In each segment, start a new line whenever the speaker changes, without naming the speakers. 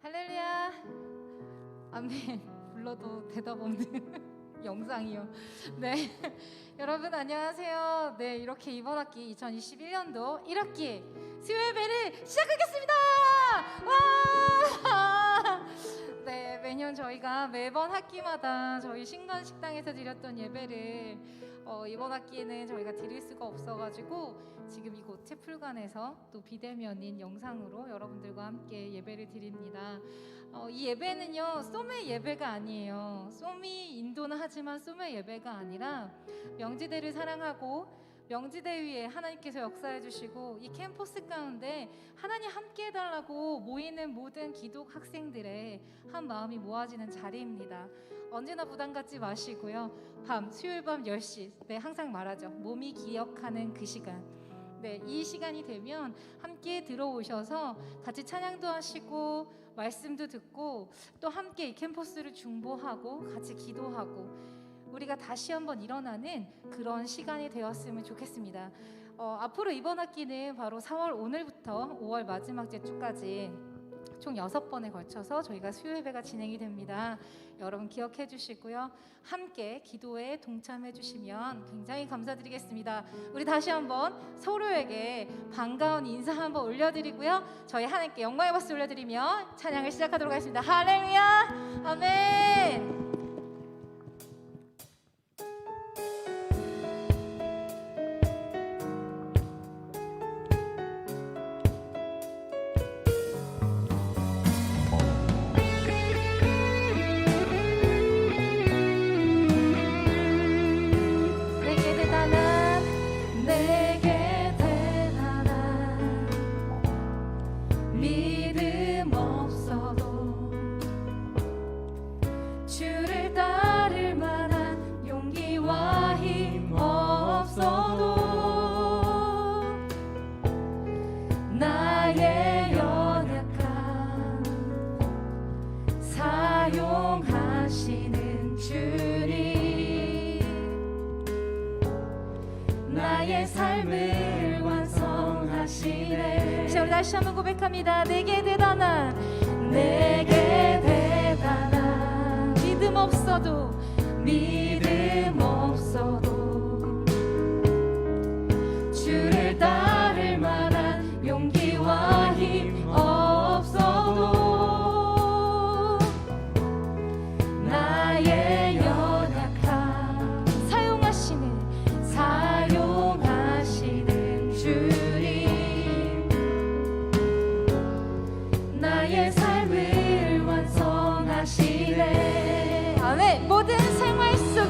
할렐루야. 아멘. 불러도 대답 없는 영상이요. 네. 여러분 안녕하세요. 네, 이렇게 이번 학기 2021년도 1학기 수요예배를 시작하겠습니다. 와! 네, 매년 저희가 매번 학기마다 저희 신관식당에서 드렸던 예배를 이번 학기에는 저희가 드릴 수가 없어가지고 지금 이곳 채플관에서 또 비대면인 영상으로 여러분들과 함께 예배를 드립니다. 이 예배는요, 쏘메 예배가 아니에요. 쏘미 인도는 하지만 쏘메 예배가 아니라 명지대를 사랑하고 명지대 위에 하나님께서 역사해 주시고 이 캠퍼스 가운데 하나님 함께 해달라고 모이는 모든 기독 학생들의 한 마음이 모아지는 자리입니다. 언제나 부담 갖지 마시고요. 수요일 밤 10시, 네, 항상 말하죠. 몸이 기억하는 그 시간. 네, 이 시간이 되면 함께 들어오셔서 같이 찬양도 하시고 말씀도 듣고 또 함께 이 캠퍼스를 중보하고 같이 기도하고 우리가 다시 한번 일어나는 그런 시간이 되었으면 좋겠습니다. 앞으로 이번 학기는 바로 4월 오늘부터 5월 마지막 주까지 총 6번에 걸쳐서 저희가 수요예배가 진행이 됩니다. 여러분 기억해 주시고요. 함께 기도에 동참해 주시면 굉장히 감사드리겠습니다. 우리 다시 한번 서로에게 반가운 인사 한번 올려드리고요. 저희 하나님께 영광의 박수 올려드리며 찬양을 시작하도록 하겠습니다. 할렐루야! 아멘!
삶을 완성하시네.
이제 우리 다시 한번 고백합니다. 내게 대단한 믿음 없어도
주를 따를 만한 용기와 힘 없어도 나의 연약함
사용하시는
주님 나의 삶을 완성하시네.
아멘. 모든 생활 속에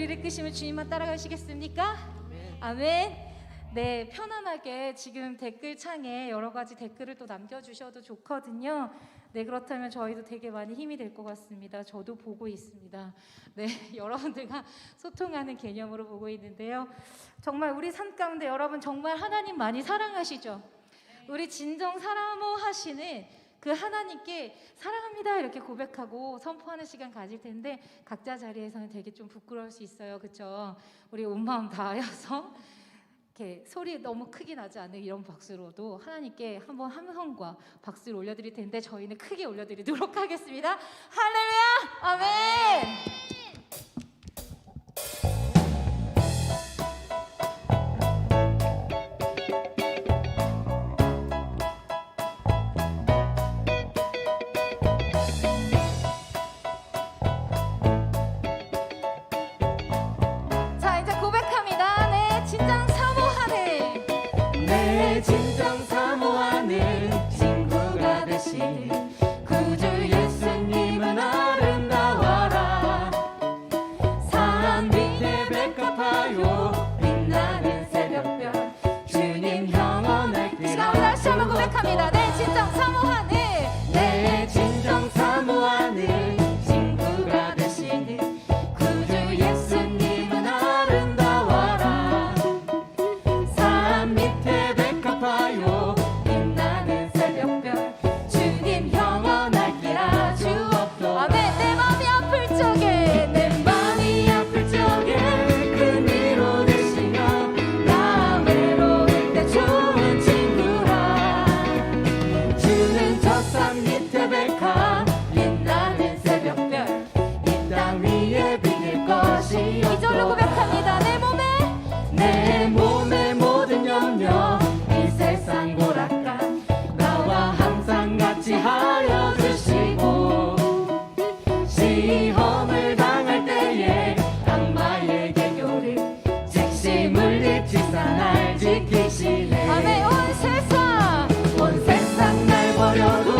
소리를 끄시면 주님만 따라가시겠습니까? 아멘. 네, 편안하게 지금 댓글창에 여러 가지 댓글을 또 남겨주셔도 좋거든요. 네, 그렇다면 저희도 되게 많이 힘이 될 것 같습니다. 저도 보고 있습니다. 네, 여러분들과 소통하는 개념으로 보고 있는데요. 정말 우리 삶 가운데 여러분 정말 하나님 많이 사랑하시죠? 우리 진정 사랑하시는 그 하나님께 사랑합니다 이렇게 고백하고 선포하는 시간 가질 텐데 각자 자리에서는 되게 좀 부끄러울 수 있어요. 그렇죠? 우리 온 마음 다하여서 이렇게 소리 너무 크게 나지 않는 이런 박수로도 하나님께 한번 함성과 박수를 올려드릴 텐데 저희는 크게 올려드리도록 하겠습니다. 할렐루야! 아멘! 자, 이제 고백합니다. 네, 진정 사모하는
내 진정 사모하는 친구가 되신 구주 예수님은 아름다워라. 산 밑에 백합하여 빛나는 새벽별 주님 영원할 길.
자, 우리 다시 한번 고백합니다. 네, 진정 사모하는
내 진정 사모하는 친구가 되시는 구주 예수님은 아름다워라. 산 밑에 백합하여 빛나는 새벽별 주님 영원할 길 아주 없도다.
아멘. 내 마음이 아플 적에
내 마음이 아플 적에 큰 위로 되시며 나 외로울 때 좋은 친구라. 주는 저 산 밑에 백합 빛나는 새벽별 이 땅 위에 비길 것이
이절로 고백합니다.
내 몸의 모든 염려 이 세상 고락감 나와 항상 같이 하여 주시고 시험을 당할 때에 악마의 개교를 즉시 물리치사 날 지키시네.
아멘.
온 세상 날 버려도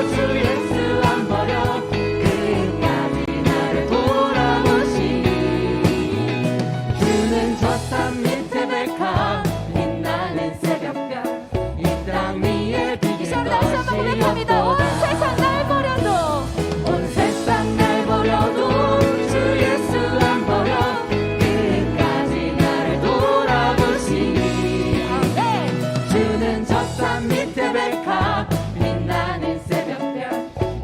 주 예수 안 버려 끝까지 나를 돌아보시니. 주는 저 산 밑에 백합 빛나는 새벽별 이 땅 위에 비길
이절로 다시 한번
것이
고백합니다. 온
없도다.
세상 날 버려도
온 세상 날 버려도 주 예수 안 버려 끝까지 나를 돌아보시니.
아멘.
주는 저 산 밑에 백합 빛나는 새벽별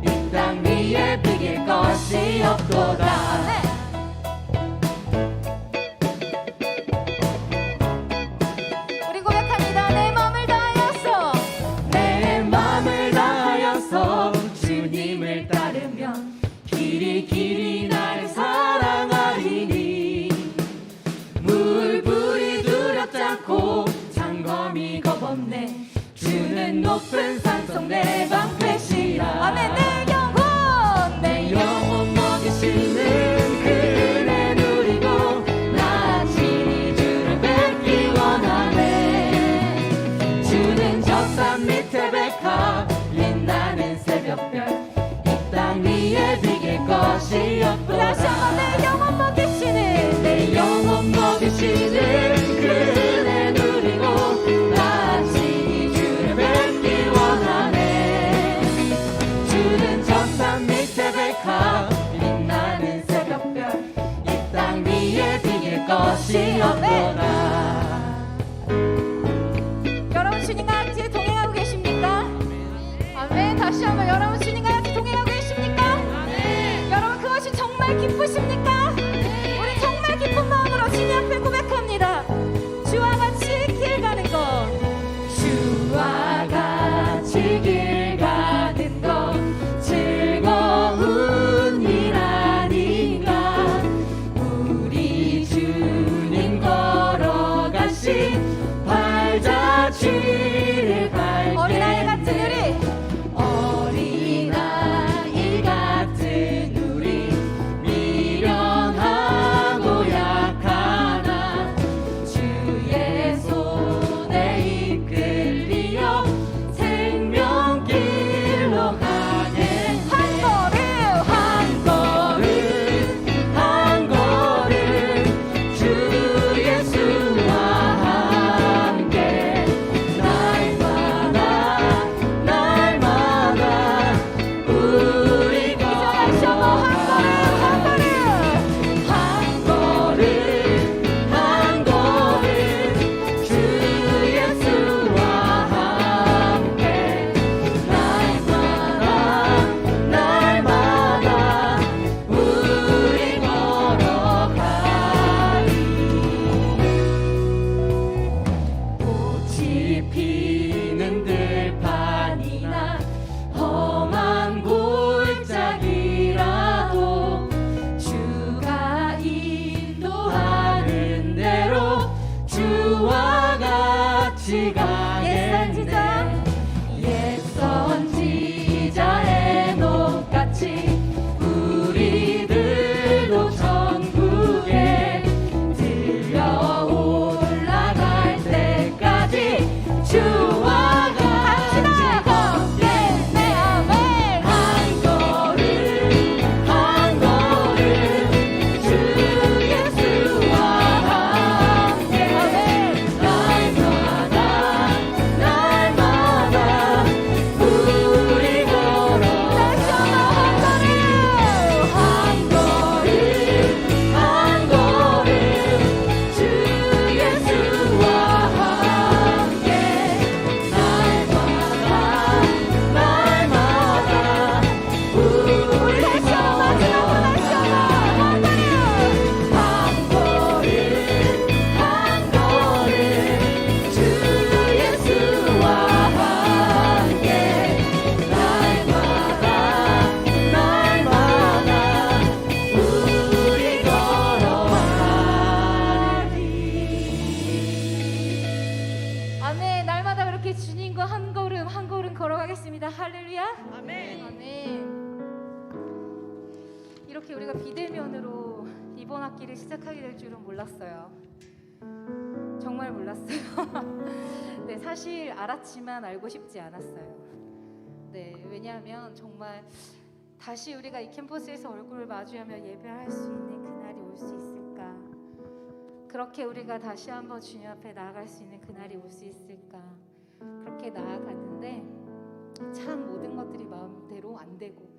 이 땅 위에 비길 것이 없도다.
네. 우리 고백합니다. 내 마음을 다하여서
내 마음을 다하여서 주님을 따르면 길이 길이 나를 사랑하리니. 물불이 두렵지 않고 장검이 겁없네. 주는 높은 산속 내 방패시라.
아멘.
내 영혼 먹이시는 그 은혜 누리고 나 친히 주를 뵙기 원하네. 주는 저 산 밑에 백합 빛나는 새벽별 이 땅 위에 비길 것이
다시 한번
없도다.
내 영혼 먹이시는
내 영혼 먹이시는 그 은혜 누리고 나 친히 주를 뵙기 원하네. 주는 저 산 밑에 백합 빛나는 새벽별 이 땅 위에 비길 것이 없도다.
여러분 주님과 함께 동행하고 계십니까? 아멘. 다시 한번 여러분 주님과 함께 동행하고 계십니까? 여러분 그것이 정말 기쁘십니까? 우리 정말 기쁜 마음으로 주님 앞에 고백합니다. 주와 같이 길 가는 것
주와 같이 길 가는 것 즐거운 일 아닌가. 우리 주님 걸어가신 발자취를 밟게.
어린아이 같은 우리
어린아이 같은 우리 미련
이렇게 우리가 비대면으로 이번 학기를 시작하게 될 줄은 몰랐어요. 정말 몰랐어요. 네, 사실 알았지만 알고 싶지 않았어요. 네, 왜냐하면 정말 다시 우리가 이 캠퍼스에서 얼굴을 마주하며 예배할 수 있는 그날이 올 수 있을까? 그렇게 우리가 다시 한번 주님 앞에 나아갈 수 있는 그날이 올 수 있을까? 그렇게 나아갔는데 참 모든 것들이 마음대로 안 되고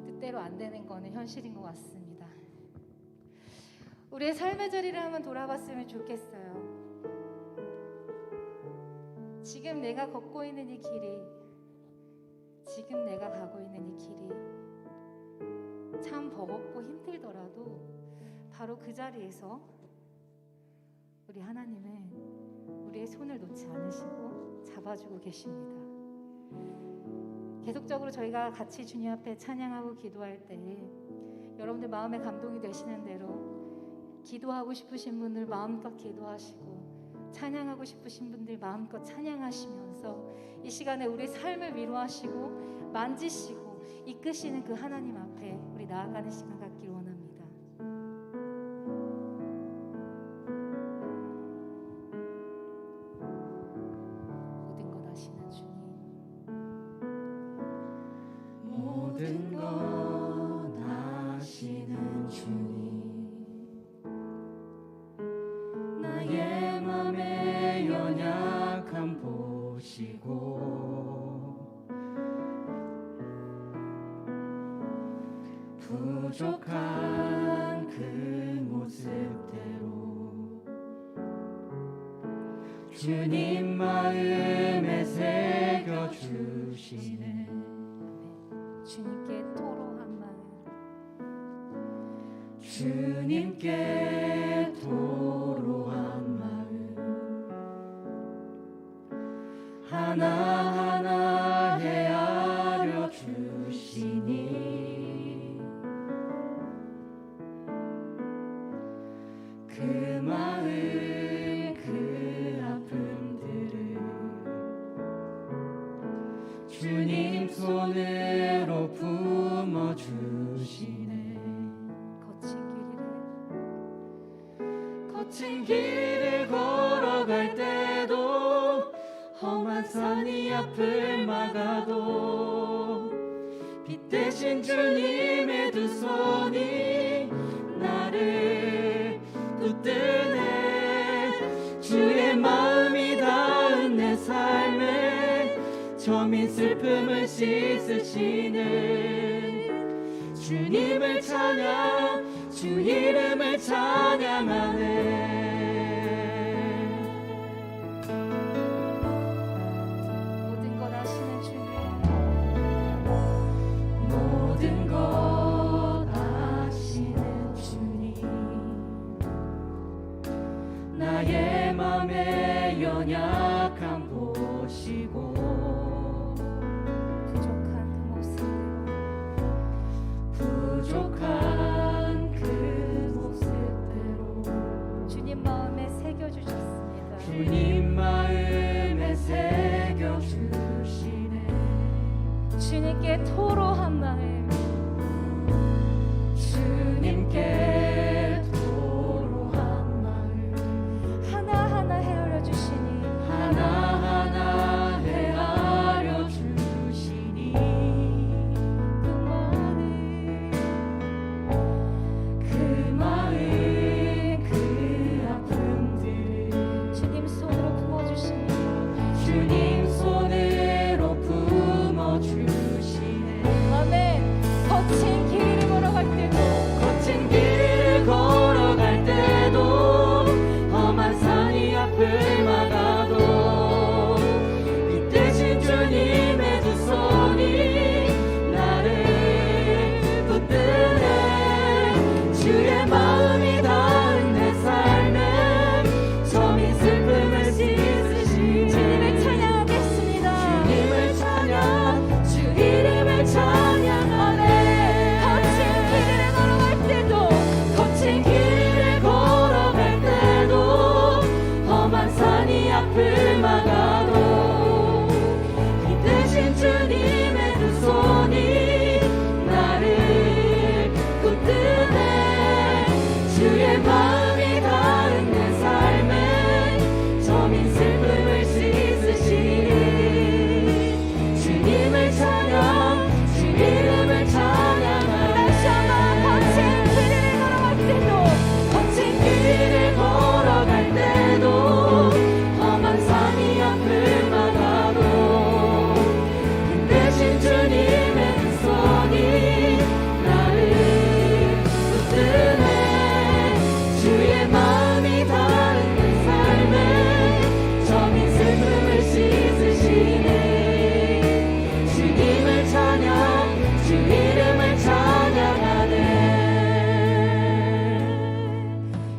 뜻대로 안 되는 거는 현실인 것 같습니다. 우리의 삶의 자리를 한번 돌아봤으면 좋겠어요. 지금 내가 걷고 있는 이 길이, 지금 내가 가고 있는 이 길이 참 버겁고 힘들더라도 바로 그 자리에서 우리 하나님은 우리의 손을 놓지 않으시고 잡아주고 계십니다. 계속적으로 저희가 같이 주님 앞에 찬양하고 기도할 때에 여러분들 마음에 감동이 되시는 대로 기도하고 싶으신 분들 마음껏 기도하시고 찬양하고 싶으신 분들 마음껏 찬양하시면서 이 시간에 우리 삶을 위로하시고 만지시고 이끄시는 그 하나님 앞에 우리 나아가는 시간 갖길 원합니다. 모든 것 아시는 주님,
모든 것 아시는 주님, 나의 맘의 연약함 보시고 부족한 그 모습대로 주님 마음에 새겨주시네.
주님께 토로한 마음,
주님께 토로한 마음 하나하나 헤아려 주시니 그 마음 그 아픔들을 주님 손으로 품어주시네. 거친 길을 걸어갈 때도 험한 산이 앞을 막아도 빛 대신 주님의 두 손이 나를 붙드네. 주의 마음이 닿은 내 삶에 저민 슬픔을 씻으시는 주님을 찬양, 주 이름을 찬양하네.
모든 것 아시는 주님,
모든 것 아시는 주님, 나의 맘의 연약함 보시고 부족한 그 모습대로
주님 마음에 새겨주셨습니다.
주님 마음에 새겨주시네.
주님께 토로한 마음,
주님께 토로한 마음
하나하나 헤아려 주시니
하나하나 헤아려 주시니 그 마음 그 아픔들을
주님 손으로 품어주시니
주님 손으로 품어주시네.
아멘. 거친 길을 걸어갈 때도
거친 길을 걸어갈 때도 험한 산이 앞을 막아도 빛 대신 주님의 두 손이 나를 붙드네. 주의 마음이 닿은 내 삶에 저민 슬픔을 씻으시네.
주님을 찬양하겠습니다.
주님을 찬양, 주 이름을 찬양하네. 거친 길을 걸어갈 때도 험한 산이 앞을 막아도 빛 대신 주님의 두 손이 나를 붙들네. 주의 마음이 닿은 내 삶에 저민 슬픔을 씻으시니 주님을 찬양 주 이름을 찬양하네.
다시 한번 거친 길을 걸어갈 때도
거친 길을 걸어갈 때도 험한 산이 앞을 막아도 힘드신 주님의 두 손이 나를 붙드네. 주의 마음이 닿은 내 삶에 저민 슬픔을 씻으시네. 주님을 찬양 주 이름을 찬양하네.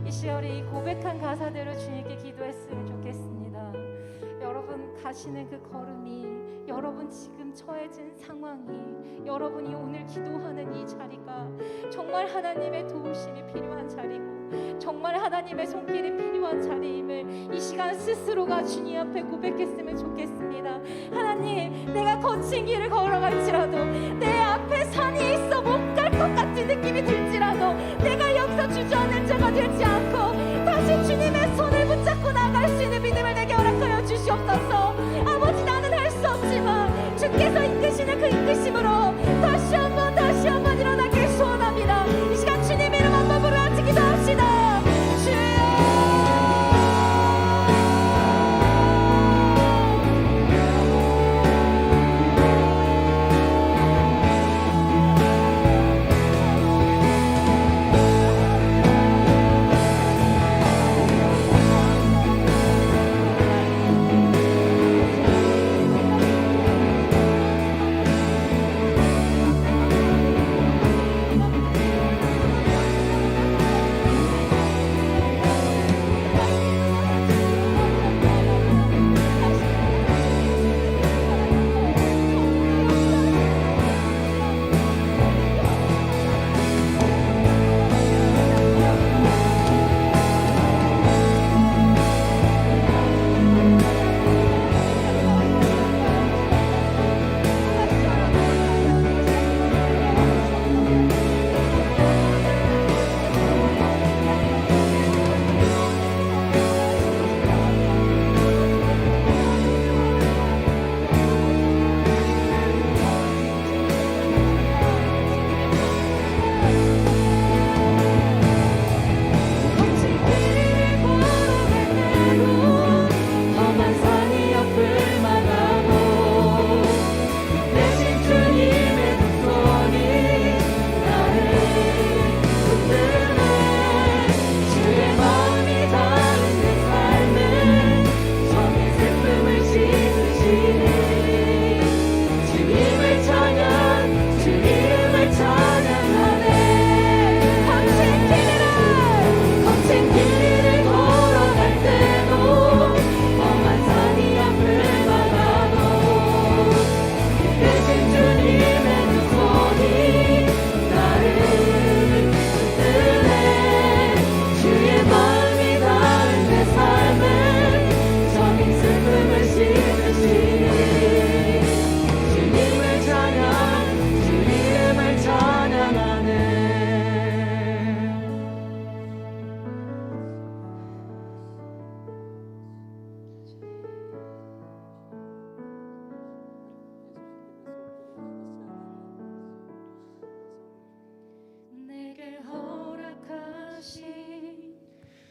이 시절에 이 고백한 가사대로 주님께 기도했으면 좋겠습니다. 여러분 가시는 그 걸음이, 여러분 지금 처해진 상황이, 여러분이 오늘 기도하는 이 자리가 정말 하나님의 도우심이 필요한 자리고 정말 하나님의 손길이 필요한 자리임을 이 시간 스스로가 주님 앞에 고백했으면 좋겠습니다. 하나님, 내가 거친 길을 걸어갈지라도 내 앞에 산이 있어 못 갈 것 같은 느낌이 들지라도 내가 여기서 주저하는 자가 되지 않고 다시 주님의 손을 붙잡고 나갈 수 있는 믿음을 내게 허락하여 주시옵소서. 아버지, 나는 할 수 없지만 주께서 이끄시는 그 이끄심으로 다시 한번 일어나길 소원합니다. 이 시간 주님 이름 한번 부르 같이 기도합시다. 주여,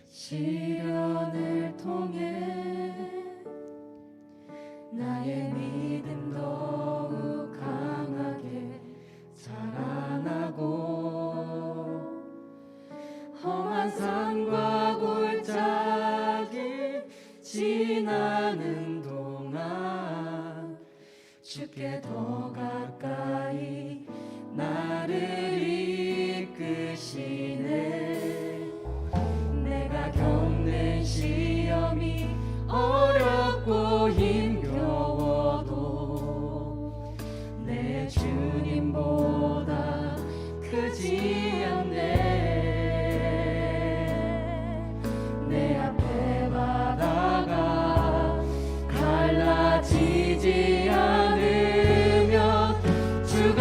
시련을 통해 나의 믿음 더욱 강하게 자라나고 험한 산과 골짜기 지나는 동안 주께 더 가까이 나를 이끄시네. 내가 겪는 시험이 어렵고 힘겨워도 내 주님보다 크지 않네. 내 앞에 바다가 갈라지지 않으면 주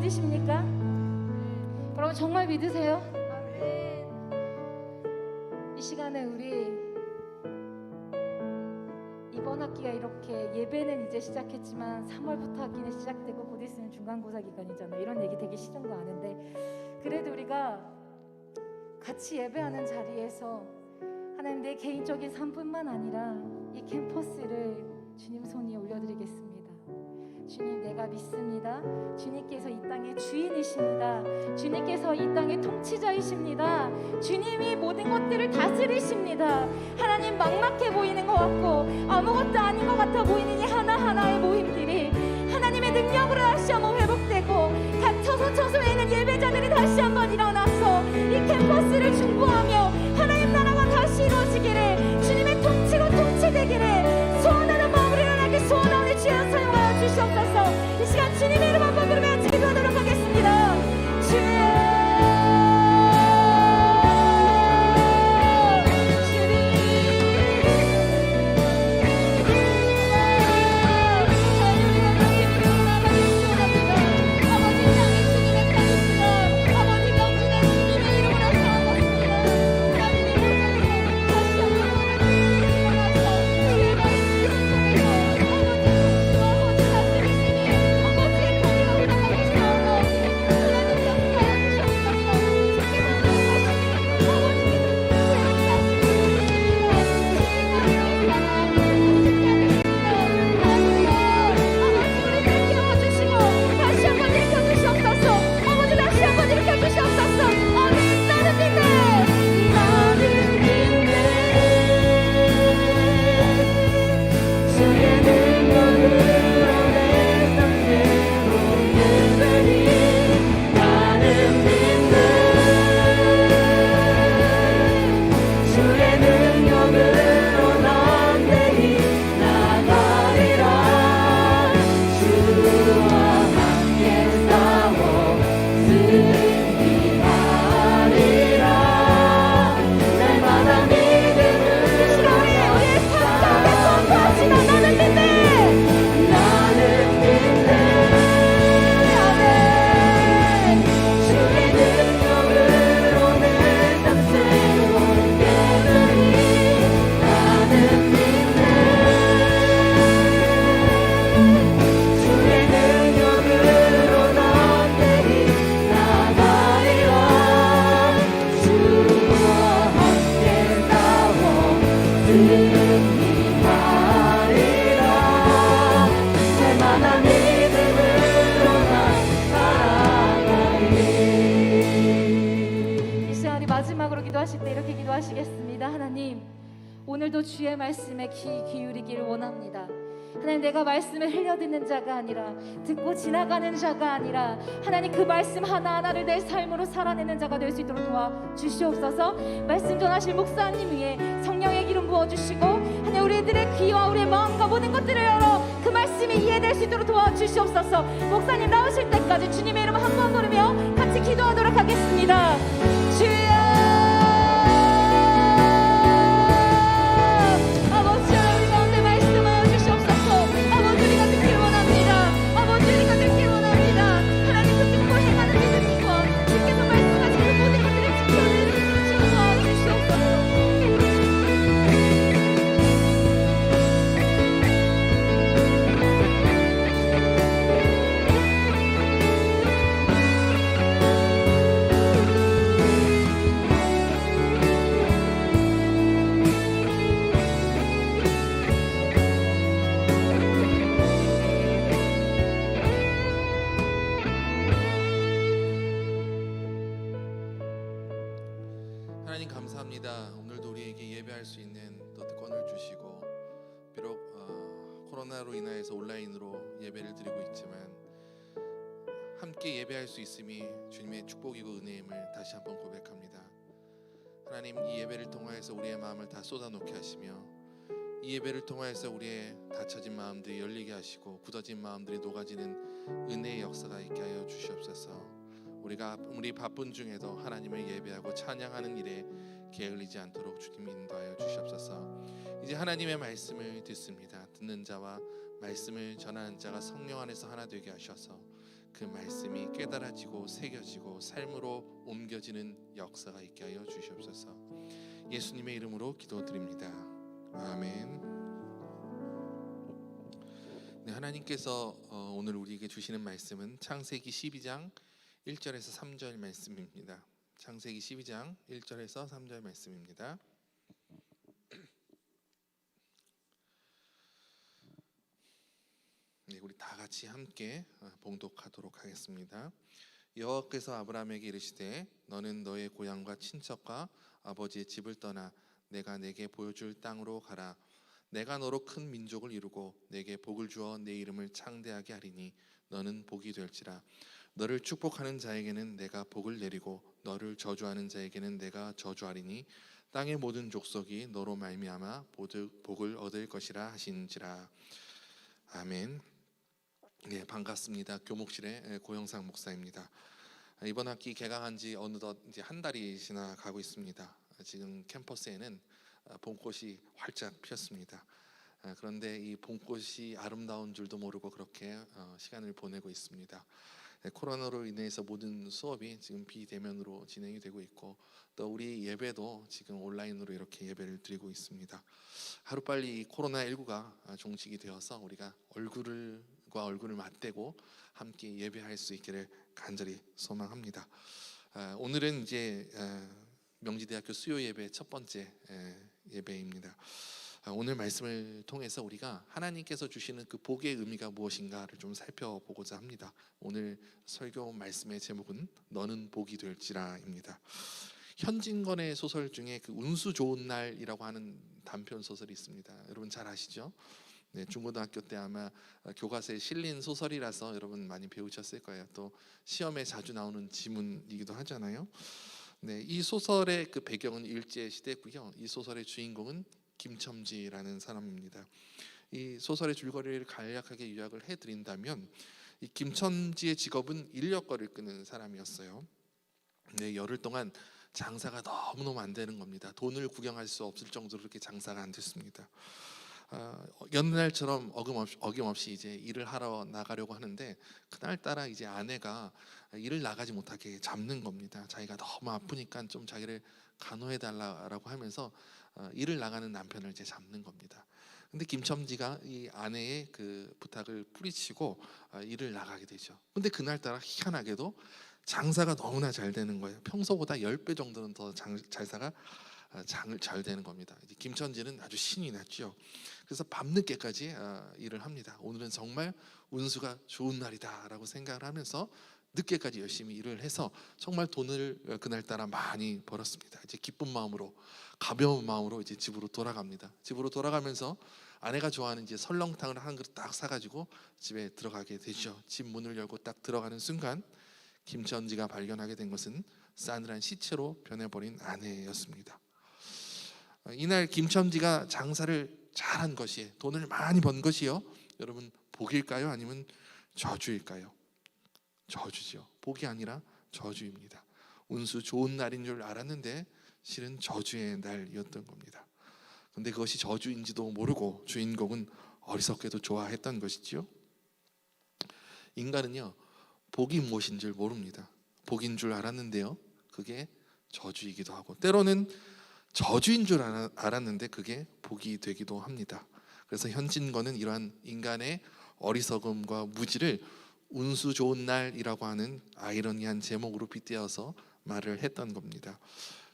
믿으십니까? 여러분 정말 믿으세요? 이 시간에 우리 이번 학기가 이렇게 예배는 이제 시작했지만 3월부터 학기는 시작되고 곧 있으면 중간고사 기간이잖아요. 이런 얘기 되게 싫은 거 아는데 그래도 우리가 같이 예배하는 자리에서 하나님 내 개인적인 삶뿐만 아니라 이 캠퍼스를 주님 손에 올려드리겠습니다. 주님 내가 믿습니다. 주님께서 이 땅의 주인이십니다. 주님께서 이 땅의 통치자이십니다. 주님이 모든 것들을 다스리십니다. 하나님 막막해 보이는 것 같고 아무것도 아닌 것 같아 보이는 이 하나하나의 모임들이 하나님의 능력으로 다시 한번 회복되고 갇혀서 처소에 있는 예배자들이 다시 한번 일어나서 이 캠퍼스를 중보하며 하나님 나라가 다시 이루어지기를 주님의 통치가 통치되기를 소원하는 마음으로 일어나게 소원하오니 주여 사용하여 주시옵소서. 이 시간 주님의 이름 한번 부르며 기도하도록 하겠습니다. 주여 오늘도 주의 말씀에 귀 기울이기를 원합니다. 하나님 내가 말씀을 흘려듣는 자가 아니라 듣고 지나가는 자가 아니라 하나님 그 말씀 하나하나를 내 삶으로 살아내는 자가 될 수 있도록 도와주시옵소서. 말씀 전하실 목사님 위에 성령의 기름 부어주시고 하나님 우리들의 귀와 우리의 마음과 모든 것들을 열어 그 말씀이 이해될 수 있도록 도와주시옵소서. 목사님 나오실 때까지 주님의 이름 한 번 부르며 같이 기도하도록 하겠습니다. 주여
오늘도 우리에게 예배할 수 있는 또 특권을 주시고 비록 코로나로 인하여서 온라인으로 예배를 드리고 있지만 함께 예배할 수 있음이 주님의 축복이고 은혜임을 다시 한번 고백합니다. 하나님 이 예배를 통하여서 우리의 마음을 다 쏟아놓게 하시며 이 예배를 통하여서 우리의 닫혀진 마음들이 열리게 하시고 굳어진 마음들이 녹아지는 은혜의 역사가 있게 하여 주시옵소서. 우리 바쁜 중에도 하나님을 예배하고 찬양하는 일에 게을리지 않도록 주님 인도하여 주시옵소서. 이제 하나님의 말씀을 듣습니다. 듣는 자와 말씀을 전하는 자가 성령 안에서 하나 되게 하셔서 그 말씀이 깨달아지고 새겨지고 삶으로 옮겨지는 역사가 있게 하여 주시옵소서. 예수님의 이름으로 기도드립니다. 아멘. 네, 하나님께서 오늘 우리에게 주시는 말씀은 창세기 12장 1절에서 3절 말씀입니다. 창세기 12장 1절에서 3절 말씀입니다. 네, 우리 다 같이 함께 봉독하도록 하겠습니다. 여호와께서 아브라함에게 이르시되 너는 너의 고향과 친척과 아버지의 집을 떠나 내가 내게 보여줄 땅으로 가라. 내가 너로 큰 민족을 이루고 내게 복을 주어 내 이름을 창대하게 하리니 너는 복이 될지라. 너를 축복하는 자에게는 내가 복을 내리고 너를 저주하는 자에게는 내가 저주하리니 땅의 모든 족속이 너로 말미암아 복을 얻을 것이라 하신지라. 아멘. 네, 반갑습니다. 교목실의 고영상 목사입니다. 이번 학기 개강한 지 어느덧 이제 한 달이 지나가고 있습니다. 지금 캠퍼스에는 봄꽃이 활짝 피었습니다. 그런데 이 봄꽃이 아름다운 줄도 모르고 그렇게 시간을 보내고 있습니다. 코로나로 인해서 모든 수업이 지금 비대면으로 진행이 되고 있고 또 우리 예배도 지금 온라인으로 이렇게 예배를 드리고 있습니다. 하루빨리 이 코로나19가 종식이 되어서 우리가 얼굴과 얼굴을 맞대고 함께 예배할 수 있기를 간절히 소망합니다. 오늘은 이제 명지대학교 수요 예배 첫 번째 예배입니다. 오늘 말씀을 통해서 우리가 하나님께서 주시는 그 복의 의미가 무엇인가를 좀 살펴보고자 합니다. 오늘 설교 말씀의 제목은 너는 복이 될지라입니다. 현진건의 소설 중에 그 운수 좋은 날이라고 하는 단편 소설이 있습니다. 여러분 잘 아시죠? 네, 중고등학교 때 아마 교과서에 실린 소설이라서 여러분 많이 배우셨을 거예요. 또 시험에 자주 나오는 지문이기도 하잖아요. 네, 이 소설의 그 배경은 일제 시대고요. 이 소설의 주인공은 김첨지라는 사람입니다. 이 소설의 줄거리를 간략하게 요약을 해드린다면 이 김첨지의 직업은 인력거를 끄는 사람이었어요. 네, 열흘 동안 장사가 너무너무 안 되는 겁니다. 돈을 구경할 수 없을 정도로 그렇게 장사가 안 됐습니다. 여느 날처럼 어김없이 이제 일을 하러 나가려고 하는데 그날따라 이제 아내가 일을 나가지 못하게 잡는 겁니다. 자기가 너무 아프니까 좀 자기를 간호해 달라고 하면서 일을 나가는 남편을 이제 잡는 겁니다. 근데 김첨지가 이 아내의 그 부탁을 뿌리치고 일을 나가게 되죠. 근데 그날따라 희한하게도 장사가 너무나 잘 되는 거예요. 평소보다 10배 정도는 더 장사가 잘 되는 겁니다. 이제 김첨지는 아주 신이 났죠. 그래서 밤늦게까지 일을 합니다. 오늘은 정말 운수가 좋은 날이다라고 생각을 하면서 늦게까지 열심히 일을 해서 정말 돈을 그날따라 많이 벌었습니다. 이제 기쁜 마음으로 가벼운 마음으로 이제 집으로 돌아갑니다. 집으로 돌아가면서 아내가 좋아하는 이제 설렁탕을 한 그릇 딱 사가지고 집에 들어가게 되죠. 집 문을 열고 딱 들어가는 순간 김첨지가 발견하게 된 것은 싸늘한 시체로 변해버린 아내였습니다. 이날 김첨지가 장사를 잘한 것이 돈을 많이 번 것이요 여러분 복일까요? 아니면 저주일까요? 저주죠. 복이 아니라 저주입니다. 운수 좋은 날인 줄 알았는데 실은 저주의 날이었던 겁니다. 근데 그것이 저주인지도 모르고 주인공은 어리석게도 좋아했던 것이지요. 인간은요 복이 무엇인 줄 모릅니다. 복인 줄 알았는데요 그게 저주이기도 하고 때로는 저주인 줄 알았는데 그게 복이 되기도 합니다. 그래서 현진건은 이러한 인간의 어리석음과 무지를 운수 좋은 날이라고 하는 아이러니한 제목으로 빗대어서 말을 했던 겁니다.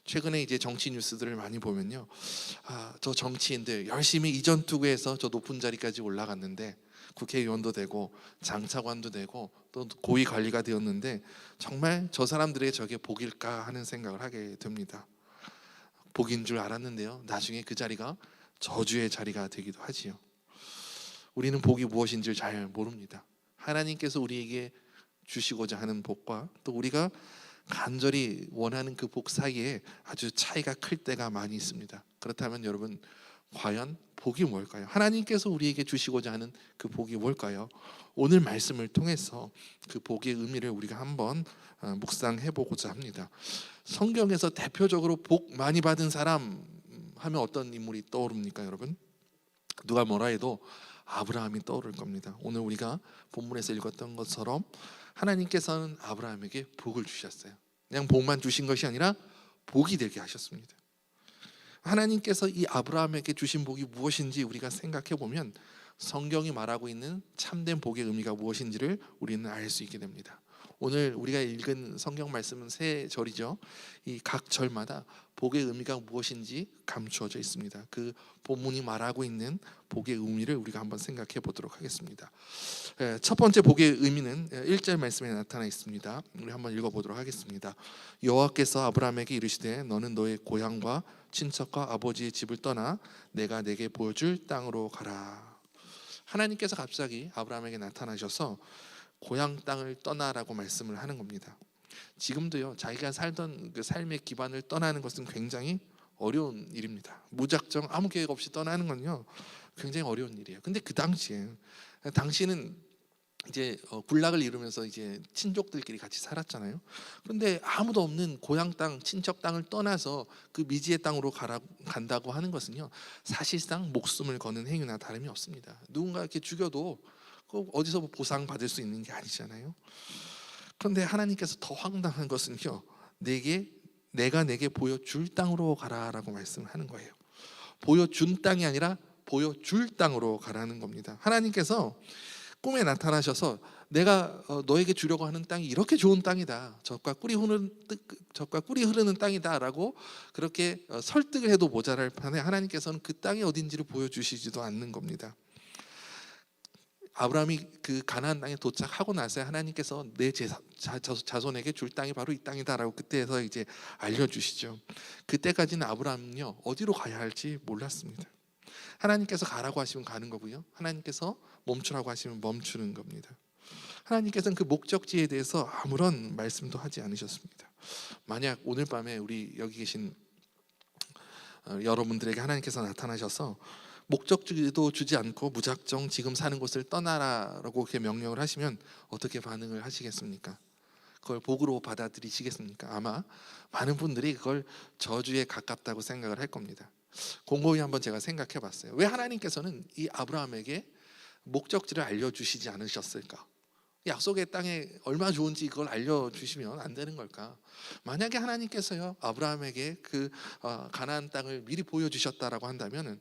최근에 이제 정치 뉴스들을 많이 보면요, 저 정치인들 열심히 이전 투구해서 저 높은 자리까지 올라갔는데 국회의원도 되고 장차관도 되고 또 고위 관리가 되었는데 정말 저 사람들의 저게 복일까 하는 생각을 하게 됩니다. 복인 줄 알았는데요 나중에 그 자리가 저주의 자리가 되기도 하지요. 우리는 복이 무엇인지 잘 모릅니다. 하나님께서 우리에게 주시고자 하는 복과 또 우리가 간절히 원하는 그 복 사이에 아주 차이가 클 때가 많이 있습니다. 그렇다면 여러분 과연 복이 뭘까요? 하나님께서 우리에게 주시고자 하는 그 복이 뭘까요? 오늘 말씀을 통해서 그 복의 의미를 우리가 한번 묵상해 보고자 합니다. 성경에서 대표적으로 복 많이 받은 사람 하면 어떤 인물이 떠오릅니까 여러분? 누가 뭐라 해도 아브라함이 떠오를 겁니다. 오늘 우리가 본문에서 읽었던 것처럼 하나님께서는 아브라함에게 복을 주셨어요. 그냥 복만 주신 것이 아니라 복이 되게 하셨습니다. 하나님께서 이 아브라함에게 주신 복이 무엇인지 우리가 생각해 보면 성경이 말하고 있는 참된 복의 의미가 무엇인지를 우리는 알 수 있게 됩니다. 오늘 우리가 읽은 성경 말씀은 세 절이죠. 이 각 절마다 복의 의미가 무엇인지 감추어져 있습니다. 그 본문이 말하고 있는 복의 의미를 우리가 한번 생각해 보도록 하겠습니다. 첫 번째 복의 의미는 1절 말씀에 나타나 있습니다. 우리 한번 읽어보도록 하겠습니다. 여호와께서 아브라함에게 이르시되 너는 너의 고향과 친척과 아버지의 집을 떠나 내가 내게 보여줄 땅으로 가라. 하나님께서 갑자기 아브라함에게 나타나셔서 고향 땅을 떠나라고 말씀을 하는 겁니다. 지금도요, 자기가 살던 그 삶의 기반을 떠나는 것은 굉장히 어려운 일입니다. 무작정 아무 계획 없이 떠나는 건요 굉장히 어려운 일이에요. 근데 그 당시는 이제 군락을 이루면서 이제 친족들끼리 같이 살았잖아요. 그런데 아무도 없는 고향 땅, 친척 땅을 떠나서 그 미지의 땅으로 간다고 하는 것은요 사실상 목숨을 거는 행위나 다름이 없습니다. 누군가 이렇게 죽여도 어디서 보상 받을 수 있는 게 아니잖아요. 그런데 하나님께서 더 황당한 것은요 내가 내게 보여줄 땅으로 가라라고 말씀하는 거예요. 보여준 땅이 아니라 보여줄 땅으로 가라는 겁니다. 하나님께서 꿈에 나타나셔서 내가 너에게 주려고 하는 땅이 이렇게 좋은 땅이다, 젖과 꿀이 흐르는 땅이다라고 그렇게 설득을 해도 모자랄 판에 하나님께서는 그 땅이 어딘지를 보여주시지도 않는 겁니다. 아브라함이 그 가나안 땅에 도착하고 나서 하나님께서 내 자손에게 줄 땅이 바로 이 땅이다라고 그때에서 이제 알려주시죠. 그때까지는 아브라함은요 어디로 가야 할지 몰랐습니다. 하나님께서 가라고 하시면 가는 거고요, 하나님께서 멈추라고 하시면 멈추는 겁니다. 하나님께서는 그 목적지에 대해서 아무런 말씀도 하지 않으셨습니다. 만약 오늘 밤에 우리 여기 계신 여러분들에게 하나님께서 나타나셔서 목적지도 주지 않고 무작정 지금 사는 곳을 떠나라라고 그렇게 명령을 하시면 어떻게 반응을 하시겠습니까? 그걸 복으로 받아들이시겠습니까? 아마 많은 분들이 그걸 저주에 가깝다고 생각을 할 겁니다. 곰곰이 한번 제가 생각해 봤어요. 왜 하나님께서는 이 아브라함에게 목적지를 알려주시지 않으셨을까? 약속의 땅에 얼마나 좋은지 그걸 알려주시면 안 되는 걸까? 만약에 하나님께서요 아브라함에게 그 가나안 땅을 미리 보여주셨다라고 한다면은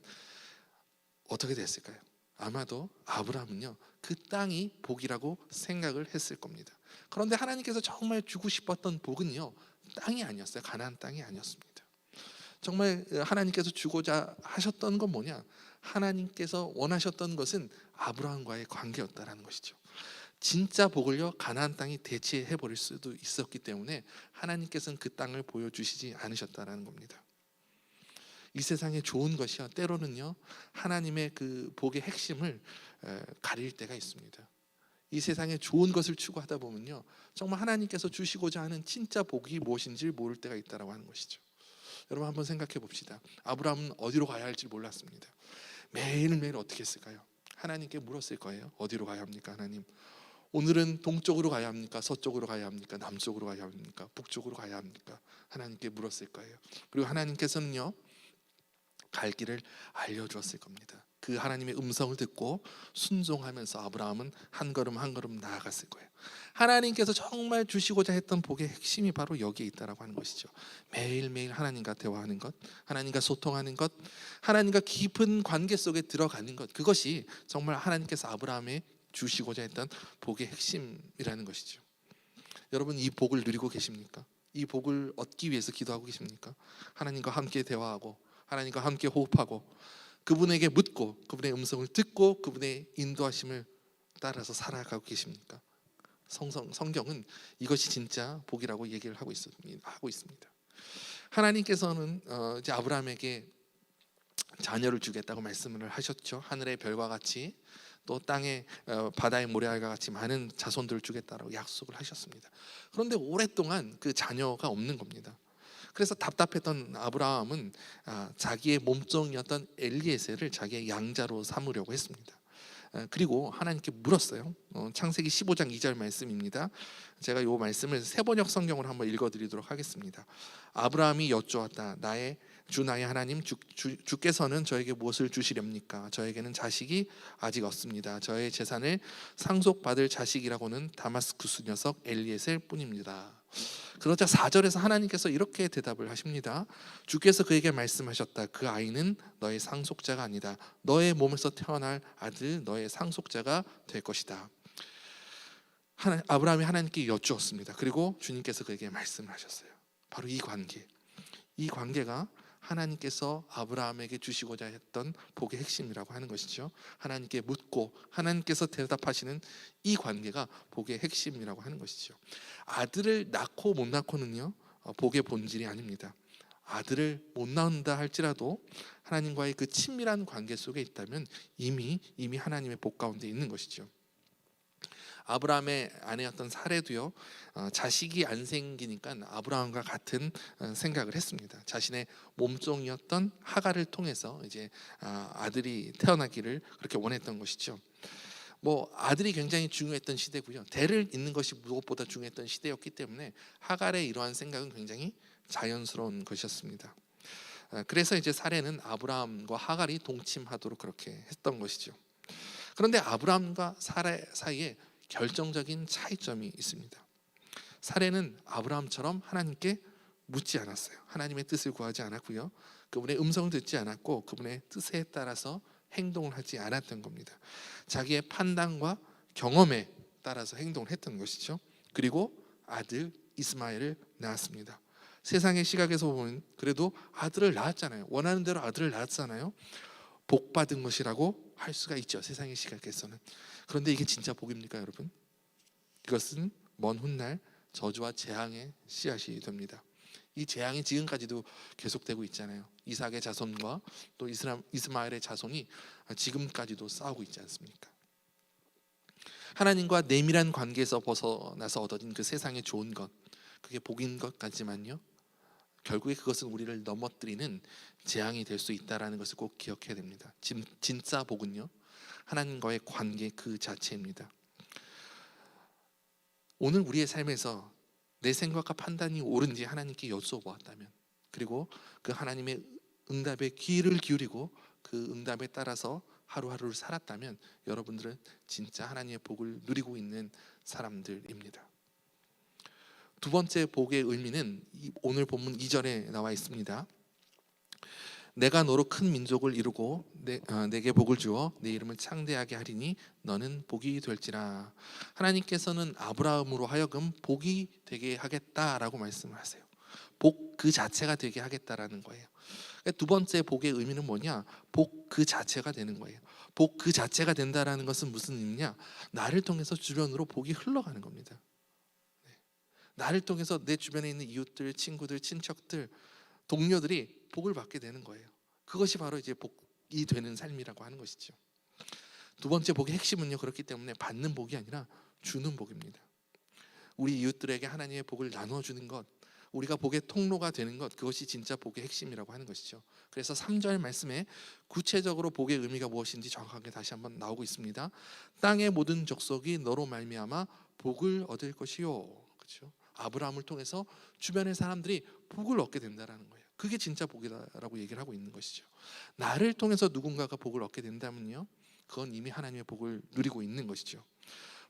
어떻게 됐을까요? 아마도 아브라함은요 그 땅이 복이라고 생각을 했을 겁니다. 그런데 하나님께서 정말 주고 싶었던 복은요 땅이 아니었어요. 가나안 땅이 아니었습니다. 정말 하나님께서 주고자 하셨던 건 뭐냐? 하나님께서 원하셨던 것은 아브라함과의 관계였다라는 것이죠. 진짜 복을요 가나안 땅이 대체해 버릴 수도 있었기 때문에 하나님께서는 그 땅을 보여주시지 않으셨다라는 겁니다. 이 세상에 좋은 것이요 때로는요 하나님의 그 복의 핵심을 가릴 때가 있습니다. 이 세상에 좋은 것을 추구하다 보면요 정말 하나님께서 주시고자 하는 진짜 복이 무엇인지를 모를 때가 있다라고 하는 것이죠. 여러분 한번 생각해 봅시다. 아브라함은 어디로 가야 할지 몰랐습니다. 매일매일 어떻게 했을까요? 하나님께 물었을 거예요. 어디로 가야 합니까 하나님? 오늘은 동쪽으로 가야 합니까? 서쪽으로 가야 합니까? 남쪽으로 가야 합니까? 북쪽으로 가야 합니까? 하나님께 물었을 거예요. 그리고 하나님께서는요 갈 길을 알려주었을 겁니다. 그 하나님의 음성을 듣고 순종하면서 아브라함은 한 걸음 한 걸음 나아갔을 거예요. 하나님께서 정말 주시고자 했던 복의 핵심이 바로 여기에 있다라고 하는 것이죠. 매일매일 하나님과 대화하는 것, 하나님과 소통하는 것, 하나님과 깊은 관계 속에 들어가는 것, 그것이 정말 하나님께서 아브라함에 주시고자 했던 복의 핵심이라는 것이죠. 여러분 이 복을 누리고 계십니까? 이 복을 얻기 위해서 기도하고 계십니까? 하나님과 함께 대화하고 하나님과 함께 호흡하고 그분에게 묻고 그분의 음성을 듣고 그분의 인도하심을 따라서 살아가고 계십니까? 성경은 이것이 진짜 복이라고 얘기를 하고 있습니다. 하나님께서는 이제 아브라함에게 자녀를 주겠다고 말씀을 하셨죠. 하늘의 별과 같이 또 땅의 바다의 모래알과 같이 많은 자손들을 주겠다라고 약속을 하셨습니다. 그런데 오랫동안 그 자녀가 없는 겁니다. 그래서 답답했던 아브라함은 자기의 몸종이었던 엘리에셀을 자기의 양자로 삼으려고 했습니다. 그리고 하나님께 물었어요. 창세기 15장 2절 말씀입니다. 제가 이 말씀을 세번역 성경으로 한번 읽어드리도록 하겠습니다. 아브라함이 여쭈었다. 나의 하나님 주께서는 저에게 무엇을 주시렵니까? 저에게는 자식이 아직 없습니다. 저의 재산을 상속받을 자식이라고는 다마스쿠스 녀석 엘리에셀 뿐입니다. 그러자 4절에서 하나님께서 이렇게 대답을 하십니다. 주께서 그에게 말씀하셨다. 그 아이는 너의 상속자가 아니다. 너의 몸에서 태어날 아들 너의 상속자가 될 것이다. 아브라함이 하나님께 여쭈었습니다. 그리고 주님께서 그에게 말씀을 하셨어요. 바로 이 관계가 하나님께서 아브라함에게 주시고자 했던 복의 핵심이라고 하는 것이죠. 하나님께 묻고 하나님께서 대답하시는 이 관계가 복의 핵심이라고 하는 것이죠. 아들을 낳고 못 낳고는요 복의 본질이 아닙니다. 아들을 못 낳는다 할지라도 하나님과의 그 친밀한 관계 속에 있다면 이미 하나님의 복 가운데 있는 것이죠. 아브라함의 아내였던 사레도요 자식이 안 생기니까 아브라함과 같은 생각을 했습니다. 자신의 몸종이었던 하갈을 통해서 이제 아들이 태어나기를 그렇게 원했던 것이죠. 아들이 굉장히 중요했던 시대고요. 대를 잇는 것이 무엇보다 중요했던 시대였기 때문에 하갈의 이러한 생각은 굉장히 자연스러운 것이었습니다. 그래서 이제 사레는 아브라함과 하갈이 동침하도록 그렇게 했던 것이죠. 그런데 아브라함과 사레 사이에 결정적인 차이점이 있습니다. 사레는 아브라함처럼 하나님께 묻지 않았어요. 하나님의 뜻을 구하지 않았고요. 그분의 음성을 듣지 않았고 그분의 뜻에 따라서 행동을 하지 않았던 겁니다. 자기의 판단과 경험에 따라서 행동을 했던 것이죠. 그리고 아들 이스마엘을 낳았습니다. 세상의 시각에서 보면 그래도 아들을 낳았잖아요. 원하는 대로 아들을 낳았잖아요. 복 받은 것이라고 할 수가 있죠. 세상의 시각에서는. 그런데 이게 진짜 복입니까, 여러분? 이것은 먼 훗날 저주와 재앙의 씨앗이 됩니다. 이 재앙이 지금까지도 계속되고 있잖아요. 이삭의 자손과 또 이스마엘의 자손이 지금까지도 싸우고 있지 않습니까? 하나님과 내밀한 관계에서 벗어나서 얻어진 그 세상의 좋은 것, 그게 복인 것 같지만요, 결국에 그것은 우리를 넘어뜨리는 재앙이 될 수 있다는 것을 꼭 기억해야 됩니다. 진짜 복은요, 하나님과의 관계 그 자체입니다. 오늘 우리의 삶에서 내 생각과 판단이 옳은지 하나님께 여쭤보았다면, 그리고 그 하나님의 응답에 귀를 기울이고 그 응답에 따라서 하루하루를 살았다면 여러분들은 진짜 하나님의 복을 누리고 있는 사람들입니다. 두 번째 복의 의미는 오늘 본문 2절에 나와 있습니다. 내가 너로 큰 민족을 이루고 내게 복을 주어 내 이름을 창대하게 하리니 너는 복이 될지라. 하나님께서는 아브라함으로 하여금 복이 되게 하겠다라고 말씀하세요. 복 그 자체가 되게 하겠다라는 거예요. 두 번째 복의 의미는 뭐냐? 복 그 자체가 되는 거예요. 복 그 자체가 된다라는 것은 무슨 의미냐? 나를 통해서 주변으로 복이 흘러가는 겁니다. 나를 통해서 내 주변에 있는 이웃들, 친구들, 친척들, 동료들이 복을 받게 되는 거예요. 그것이 바로 이제 복이 되는 삶이라고 하는 것이죠. 두 번째 복의 핵심은요, 그렇기 때문에 받는 복이 아니라 주는 복입니다. 우리 이웃들에게 하나님의 복을 나눠주는 것, 우리가 복의 통로가 되는 것, 그것이 진짜 복의 핵심이라고 하는 것이죠. 그래서 3절 말씀에 구체적으로 복의 의미가 무엇인지 정확하게 다시 한번 나오고 있습니다. 땅의 모든 족속이 너로 말미암아 복을 얻을 것이요. 그렇죠? 아브라함을 통해서 주변의 사람들이 복을 얻게 된다라는 거예요. 그게 진짜 복이라고 얘기를 하고 있는 것이죠. 나를 통해서 누군가가 복을 얻게 된다면요, 그건 이미 하나님의 복을 누리고 있는 것이죠.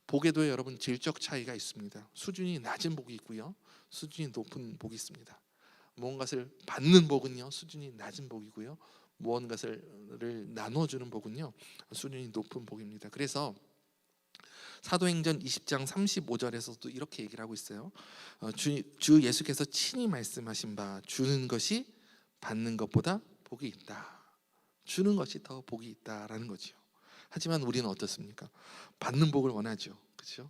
복에도 여러분 질적 차이가 있습니다. 수준이 낮은 복이 있고요, 수준이 높은 복이 있습니다. 무언가를 받는 복은요, 수준이 낮은 복이고요, 무언가를 나눠주는 복은요, 수준이 높은 복입니다. 그래서 사도행전 20장 35절에서도 이렇게 얘기를 하고 있어요. 주 예수께서 친히 말씀하신 바 주는 것이 받는 것보다 복이 있다. 주는 것이 더 복이 있다라는 거죠. 하지만 우리는 어떻습니까? 받는 복을 원하죠. 그렇죠?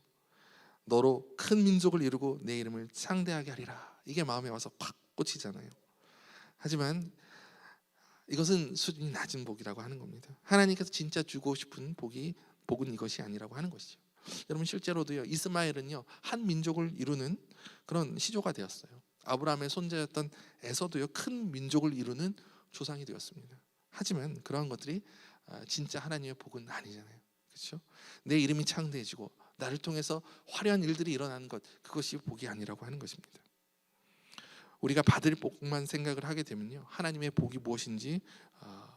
너로 큰 민족을 이루고 내 이름을 창대하게 하리라. 이게 마음에 와서 팍 꽂히잖아요. 하지만 이것은 수준이 낮은 복이라고 하는 겁니다. 하나님께서 진짜 주고 싶은 복은 이것이 아니라고 하는 것이죠. 여러분, 실제로도요, 이스마엘은요, 한 민족을 이루는 그런 시조가 되었어요. 아브라함의 손자였던 에서도요, 큰 민족을 이루는 조상이 되었습니다. 하지만 그러한 것들이 진짜 하나님의 복은 아니잖아요. 그렇죠? 내 이름이 창대해지고 나를 통해서 화려한 일들이 일어나는 것, 그것이 복이 아니라고 하는 것입니다. 우리가 받을 복만 생각을 하게 되면요, 하나님의 복이 무엇인지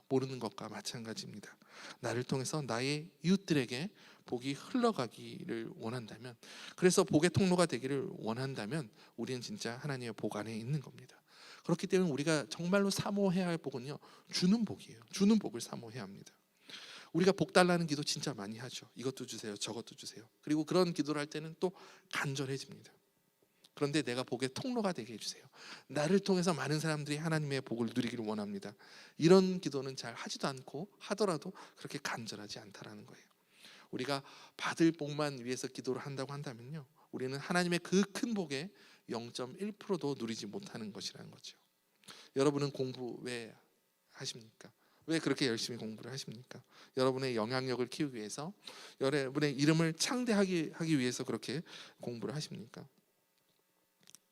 모르는 것과 마찬가지입니다. 나를 통해서 나의 이웃들에게 복이 흘러가기를 원한다면, 그래서 복의 통로가 되기를 원한다면 우리는 진짜 하나님의 복 안에 있는 겁니다. 그렇기 때문에 우리가 정말로 사모해야 할 복은요, 주는 복이에요. 주는 복을 사모해야 합니다. 우리가 복 달라는 기도 진짜 많이 하죠. 이것도 주세요, 저것도 주세요. 그리고 그런 기도를 할 때는 또 간절해집니다. 그런데 내가 복의 통로가 되게 해주세요. 나를 통해서 많은 사람들이 하나님의 복을 누리기를 원합니다. 이런 기도는 잘 하지도 않고, 하더라도 그렇게 간절하지 않다라는 거예요. 우리가 받을 복만 위해서 기도를 한다고 한다면요, 우리는 하나님의 그 큰 복의 0.1%도 누리지 못하는 것이라는 거죠. 여러분은 공부 왜 하십니까? 왜 그렇게 열심히 공부를 하십니까? 여러분의 영향력을 키우기 위해서, 여러분의 이름을 창대하게 하기 위해서 그렇게 공부를 하십니까?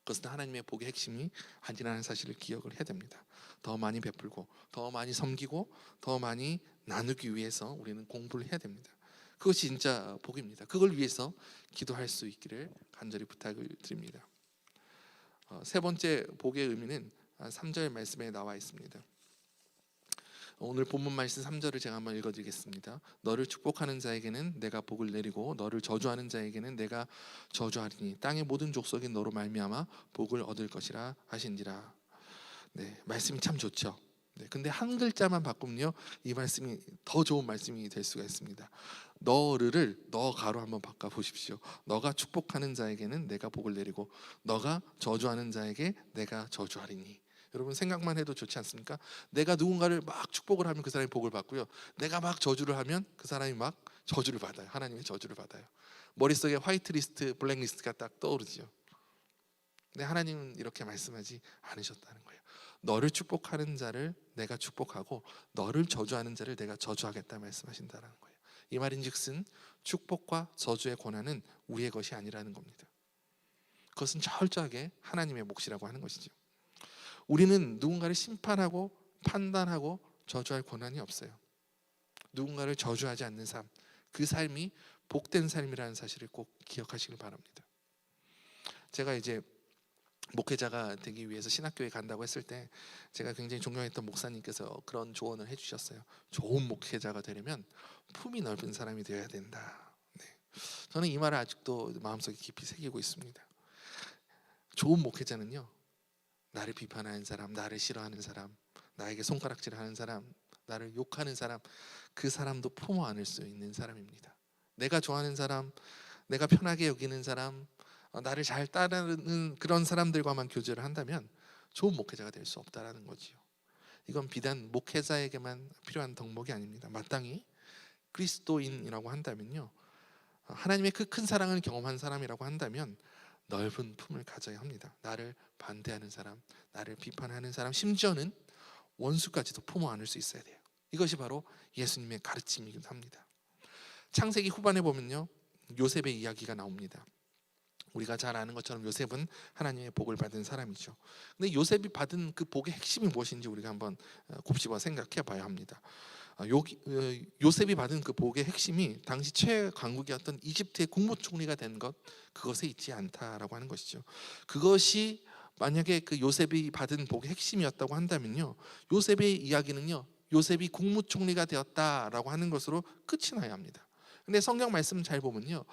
그것은 하나님의 복의 핵심이 아니라는 사실을 기억을 해야 됩니다. 더 많이 베풀고, 더 많이 섬기고, 더 많이 나누기 위해서 우리는 공부를 해야 됩니다. 그것이 진짜 복입니다. 그걸 위해서 기도할 수 있기를 간절히 부탁을 드립니다. 세 번째 복의 의미는 3절 말씀에 나와 있습니다. 오늘 본문 말씀 3절을 제가 한번 읽어드리겠습니다. 너를 축복하는 자에게는 내가 복을 내리고 너를 저주하는 자에게는 내가 저주하리니 땅의 모든 족속이 너로 말미암아 복을 얻을 것이라 하신지라. 네, 말씀이 참 좋죠. 네, 근데 한 글자만 바꾸면요, 이 말씀이 더 좋은 말씀이 될 수가 있습니다. 너를 너가로 한번 바꿔 보십시오. 너가 축복하는 자에게는 내가 복을 내리고 너가 저주하는 자에게 내가 저주하리니. 여러분 생각만 해도 좋지 않습니까? 내가 누군가를 막 축복을 하면 그 사람이 복을 받고요, 내가 막 저주를 하면 그 사람이 막 저주를 받아요. 하나님의 저주를 받아요. 머릿속에 화이트리스트, 블랙리스트가 딱 떠오르죠. 근데 하나님은 이렇게 말씀하지 않으셨다는 거예요. 너를 축복하는 자를 내가 축복하고 너를 저주하는 자를 내가 저주하겠다 말씀하신다는 거예요. 이 말인즉슨 축복과 저주의 권한은 우리의 것이 아니라는 겁니다. 그것은 철저하게 하나님의 몫이라고 하는 것이죠. 우리는 누군가를 심판하고 판단하고 저주할 권한이 없어요. 누군가를 저주하지 않는 삶, 그 삶이 복된 삶이라는 사실을 꼭 기억하시길 바랍니다. 제가 이제 목회자가 되기 위해서 신학교에 간다고 했을 때 제가 굉장히 존경했던 목사님께서 그런 조언을 해주셨어요. 좋은 목회자가 되려면 품이 넓은 사람이 되어야 된다. 네. 저는 이 말을 아직도 마음속에 깊이 새기고 있습니다. 좋은 목회자는요, 나를 비판하는 사람, 나를 싫어하는 사람, 나에게 손가락질하는 사람, 나를 욕하는 사람, 그 사람도 품어 안을 수 있는 사람입니다. 내가 좋아하는 사람, 내가 편하게 여기는 사람, 나를 잘 따르는 그런 사람들과만 교제를 한다면 좋은 목회자가 될 수 없다라는 거지요. 이건 비단 목회자에게만 필요한 덕목이 아닙니다. 마땅히 그리스도인이라고 한다면요, 하나님의 그 큰 사랑을 경험한 사람이라고 한다면 넓은 품을 가져야 합니다. 나를 반대하는 사람, 나를 비판하는 사람, 심지어는 원수까지도 품어 안을 수 있어야 돼요. 이것이 바로 예수님의 가르침이기도 합니다. 창세기 후반에 보면요, 요셉의 이야기가 나옵니다. 우리가 잘 아는 것처럼 요셉은 하나님의 복을 받은 사람이죠. 근데 요셉이 받은 그 복의 핵심이 무엇인지 우리가 한번 곱씹어 생각해 봐야 합니다. 요셉이 받은 그 복의 핵심이 당시 최강국이었던 이집트의 국무총리가 된 것, 그것에 있지 않다라고 하는 것이죠. 그것이 만약에 그 요셉이 받은 복의 핵심이었다고 한다면요, 요셉의 이야기는요, 요셉이 국무총리가 되었다라고 하는 것으로 끝이 나야 합니다. 근데 성경 말씀 잘 보면요,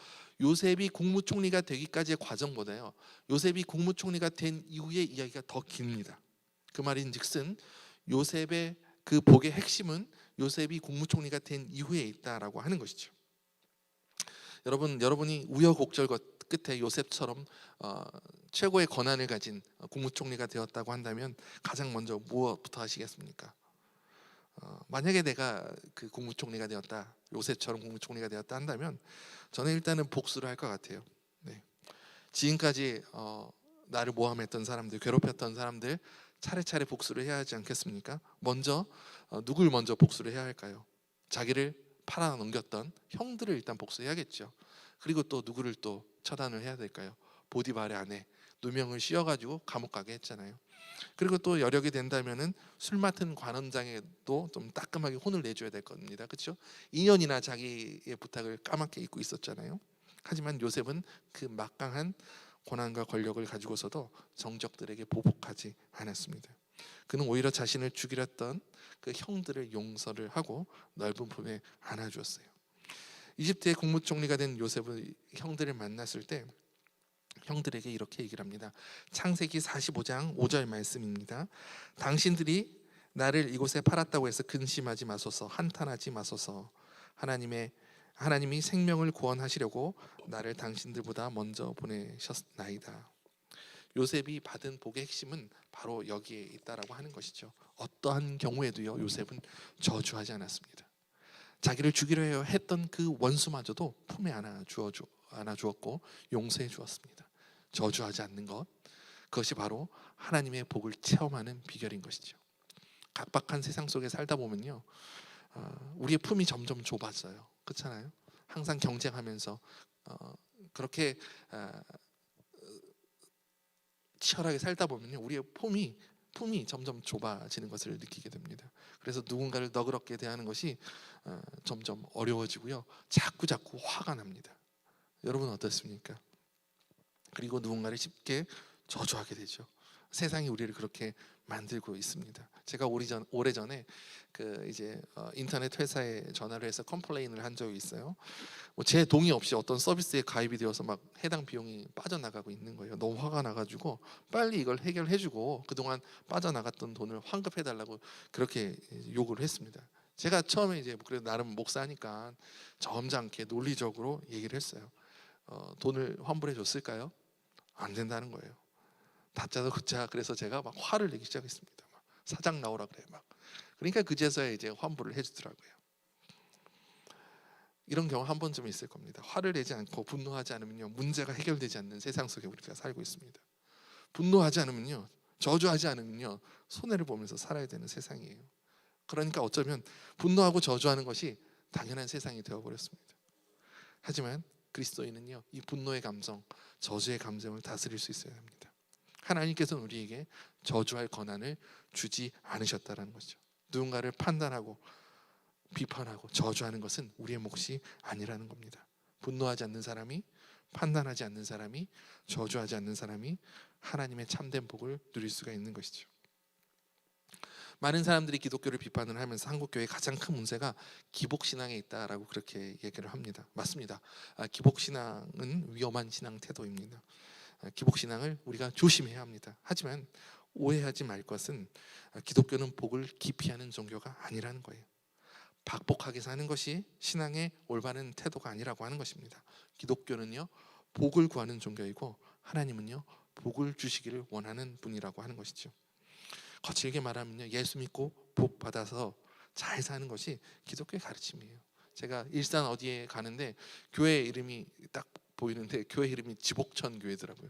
요셉이 국무총리가 되기까지의 과정보다요, 요셉이 국무총리가 된 이후의 이야기가 더 깁니다. 그 말인즉슨 요셉의 그 복의 핵심은 요셉이 국무총리가 된 이후에 있다라고 하는 것이죠. 여러분이 우여곡절 끝에 요셉처럼 최고의 권한을 가진 국무총리가 되었다고 한다면 가장 먼저 무엇부터 하시겠습니까? 만약에 내가 그 국무총리가 되었다, 요셉처럼 국무총리가 되었다 한다면 저는 일단은 복수를 할 것 같아요. 네. 지금까지 나를 모함했던 사람들, 괴롭혔던 사람들 차례차례 복수를 해야 하지 않겠습니까? 먼저 누굴 먼저 복수를 해야 할까요? 자기를 팔아넘겼던 형들을 일단 복수해야겠죠. 그리고 또 누구를 또 처단을 해야 될까요? 보디발의 아내, 누명을 씌워가지고 감옥 가게 했잖아요. 그리고 또 여력이 된다면은 술 맡은 관원장에도 좀 따끔하게 혼을 내줘야 될 겁니다. 그렇죠? 2년이나 자기의 부탁을 까맣게 잊고 있었잖아요. 하지만 요셉은 그 막강한 고난과 권력을 가지고서도 정적들에게 보복하지 않았습니다. 그는 오히려 자신을 죽이려 했던 그 형들을 용서를 하고 넓은 품에 안아주었어요. 이집트의 국무총리가 된 요셉은 형들을 만났을 때 형들에게 이렇게 얘기를 합니다. 창세기 45장 5절 말씀입니다. 당신들이 나를 이곳에 팔았다고 해서 근심하지 마소서, 한탄하지 마소서. 하나님이 생명을 구원하시려고 나를 당신들보다 먼저 보내셨나이다. 요셉이 받은 복의 핵심은 바로 여기에 있다라고 하는 것이죠. 어떠한 경우에도요, 요셉은 저주하지 않았습니다. 자기를 죽이려 했던 그 원수마저도 품에 안아주었고 용서해 주었습니다. 저주하지 않는 것, 그것이 바로 하나님의 복을 체험하는 비결인 것이죠. 각박한 세상 속에 살다 보면요, 우리의 품이 점점 좁아져요. 그렇잖아요. 항상 경쟁하면서 그렇게 치열하게 살다 보면요, 우리의 품이 점점 좁아지는 것을 느끼게 됩니다. 그래서 누군가를 너그럽게 대하는 것이 점점 어려워지고요, 자꾸 화가 납니다. 여러분 어떻습니까? 그리고 누군가를 쉽게 저주하게 되죠. 세상이 우리를 그렇게 만들고 있습니다. 제가 오래전에 인터넷 회사에 전화를 해서 컴플레인을 한 적이 있어요. 제 동의 없이 어떤 서비스에 가입이 되어서 막 해당 비용이 빠져나가고 있는 거예요. 너무 화가 나가지고 빨리 이걸 해결해주고 그동안 빠져나갔던 돈을 환급해달라고 그렇게 요구를 했습니다. 제가 처음에 그래도 나름 목사니까 점잖게 논리적으로 얘기를 했어요. 돈을 환불해 줬을까요? 안 된다는 거예요. 다짜도 굿자. 그래서 제가 막 화를 내기 시작했습니다. 막 사장 나오라 그래 막. 그러니까 그제서야 환불을 해주더라고요. 이런 경우 한 번쯤 있을 겁니다. 화를 내지 않고 분노하지 않으면요, 문제가 해결되지 않는 세상 속에 우리가 살고 있습니다. 분노하지 않으면요, 저주하지 않으면요, 손해를 보면서 살아야 되는 세상이에요. 그러니까 어쩌면 분노하고 저주하는 것이 당연한 세상이 되어버렸습니다. 하지만 그리스도인은요, 이 분노의 감정, 저주의 감정을 다스릴 수 있어야 합니다. 하나님께서는 우리에게 저주할 권한을 주지 않으셨다는 것이죠. 누군가를 판단하고 비판하고 저주하는 것은 우리의 몫이 아니라는 겁니다. 분노하지 않는 사람이, 판단하지 않는 사람이, 저주하지 않는 사람이 하나님의 참된 복을 누릴 수가 있는 것이죠. 많은 사람들이 기독교를 비판을 하면서 한국교회의 가장 큰 문제가 기복신앙에 있다라고 그렇게 얘기를 합니다. 맞습니다. 기복신앙은 위험한 신앙 태도입니다. 기복신앙을 우리가 조심해야 합니다. 하지만 오해하지 말 것은 기독교는 복을 기피하는 종교가 아니라는 거예요. 박복하게 사는 것이 신앙의 올바른 태도가 아니라고 하는 것입니다. 기독교는요, 복을 구하는 종교이고 하나님은요, 복을 주시기를 원하는 분이라고 하는 것이죠. 거칠게 말하면요, 예수 믿고 복 받아서 잘 사는 것이 기독교의 가르침이에요. 제가 일산 어디에 가는데 교회 이름이 딱 보이는데 교회 이름이 지복천 교회더라고요.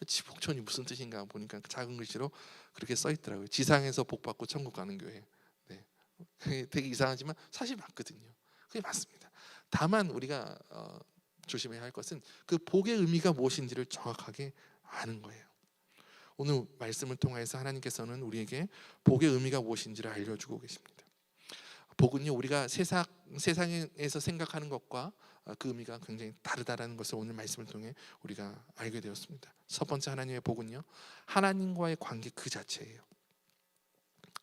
지복천이 무슨 뜻인가 보니까 작은 글씨로 그렇게 써 있더라고요. 지상에서 복 받고 천국 가는 교회. 네. 되게 이상하지만 사실 맞거든요. 그게 맞습니다. 다만 우리가 조심해야 할 것은 그 복의 의미가 무엇인지를 정확하게 아는 거예요. 오늘 말씀을 통해서 하나님께서는 우리에게 복의 의미가 무엇인지를 알려주고 계십니다. 복은요, 우리가 세상에서 생각하는 것과 그 의미가 굉장히 다르다라는 것을 오늘 말씀을 통해 우리가 알게 되었습니다. 첫 번째 하나님의 복은요, 하나님과의 관계 그 자체예요.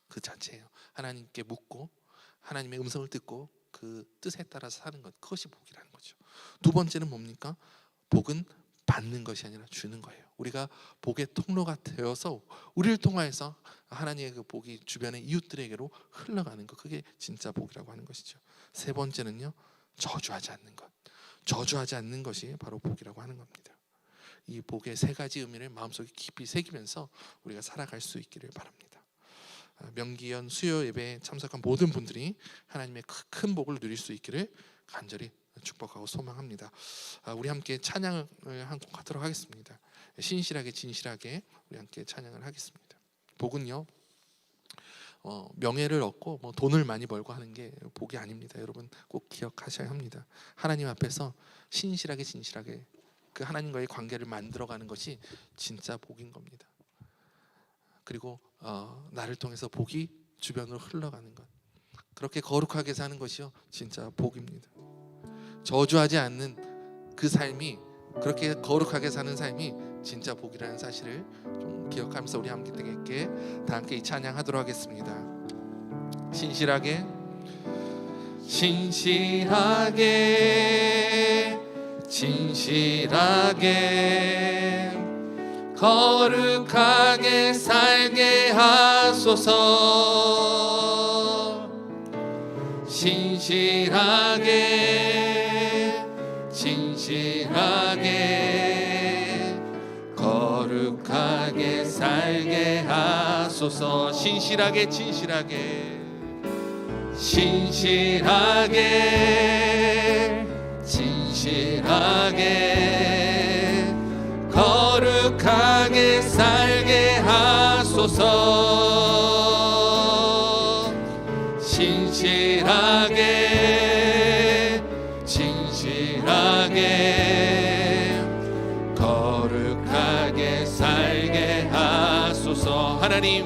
그 자체예요. 하나님께 묻고 하나님의 음성을 듣고 그 뜻에 따라서 사는 것, 그것이 복이라는 거죠. 두 번째는 뭡니까? 복은 받는 것이 아니라 주는 거예요. 우리가 복의 통로가 되어서 우리를 통하여서 하나님의 그 복이 주변의 이웃들에게로 흘러가는 것, 그게 진짜 복이라고 하는 것이죠. 세 번째는요, 저주하지 않는 것. 저주하지 않는 것이 바로 복이라고 하는 겁니다. 이 복의 세 가지 의미를 마음속에 깊이 새기면서 우리가 살아갈 수 있기를 바랍니다. 명기연 수요 예배에 참석한 모든 분들이 하나님의 큰 복을 누릴 수 있기를 간절히 축복하고 소망합니다. 우리 함께 찬양을 한 곡 하도록 하겠습니다. 신실하게 진실하게 우리 함께 찬양을 하겠습니다. 복은요, 명예를 얻고 돈을 많이 벌고 하는 게 복이 아닙니다. 여러분 꼭 기억하셔야 합니다. 하나님 앞에서 신실하게 진실하게 그 하나님과의 관계를 만들어가는 것이 진짜 복인 겁니다. 그리고 나를 통해서 복이 주변으로 흘러가는 것, 그렇게 거룩하게 사는 것이요 진짜 복입니다. 저주하지 않는 그 삶이, 그렇게 거룩하게 사는 삶이 진짜 복이라는 사실을 좀 기억하면서 우리 함께 다 함께 이 찬양하도록 하겠습니다. 신실하게 진실하게 진실하게 거룩하게 살게 하소서. 신실하게 진실하게 거룩하게 살게 하소서. 신실하게 진실하게 신실하게 진실하게 거룩하게 살게 하소서. 신실하게 진실하게 거룩하게 살게 하소서. 하나님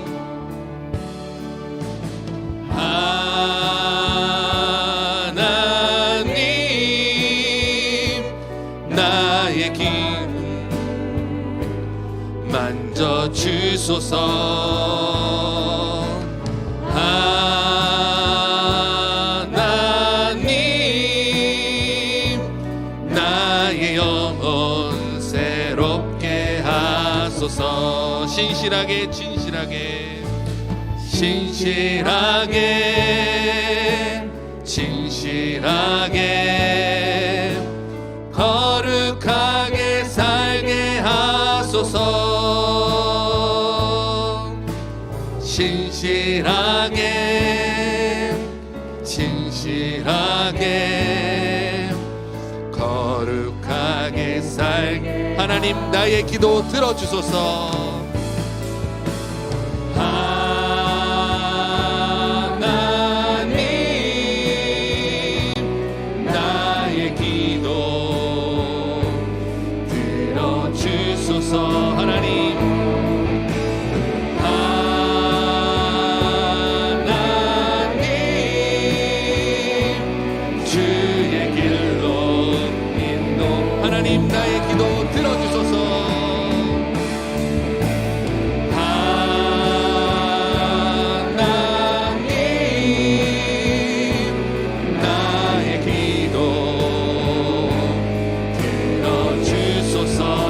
나의 기름 만져주소서. 하나님 나의 영혼 새롭게 하소서. 신실하게 진실하게 신실하게 진실하게 거룩하게 살게 하소서. 신실하게 진실하게 거룩하게 살게. 하나님 나의 기도 들어주소서. 하나님 하나님 주의 길로 인도. 하나님 나의 기도 들어주소서. 하나님 나의 기도 들어주소서.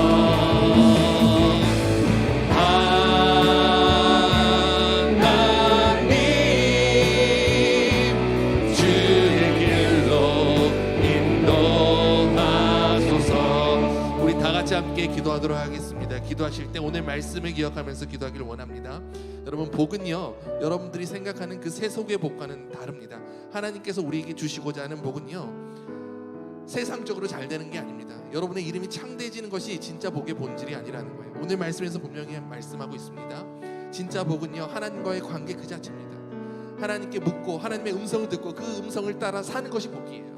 함께 기도하도록 하겠습니다. 기도하실 때 오늘 말씀을 기억하면서 기도하기를 원합니다. 여러분, 복은요 여러분들이 생각하는 그 세속의 복과는 다릅니다. 하나님께서 우리에게 주시고자 하는 복은요 세상적으로 잘 되는 게 아닙니다. 여러분의 이름이 창대해지는 것이 진짜 복의 본질이 아니라는 거예요. 오늘 말씀에서 분명히 말씀하고 있습니다. 진짜 복은요 하나님과의 관계 그 자체입니다. 하나님께 묻고 하나님의 음성을 듣고 그 음성을 따라 사는 것이 복이에요.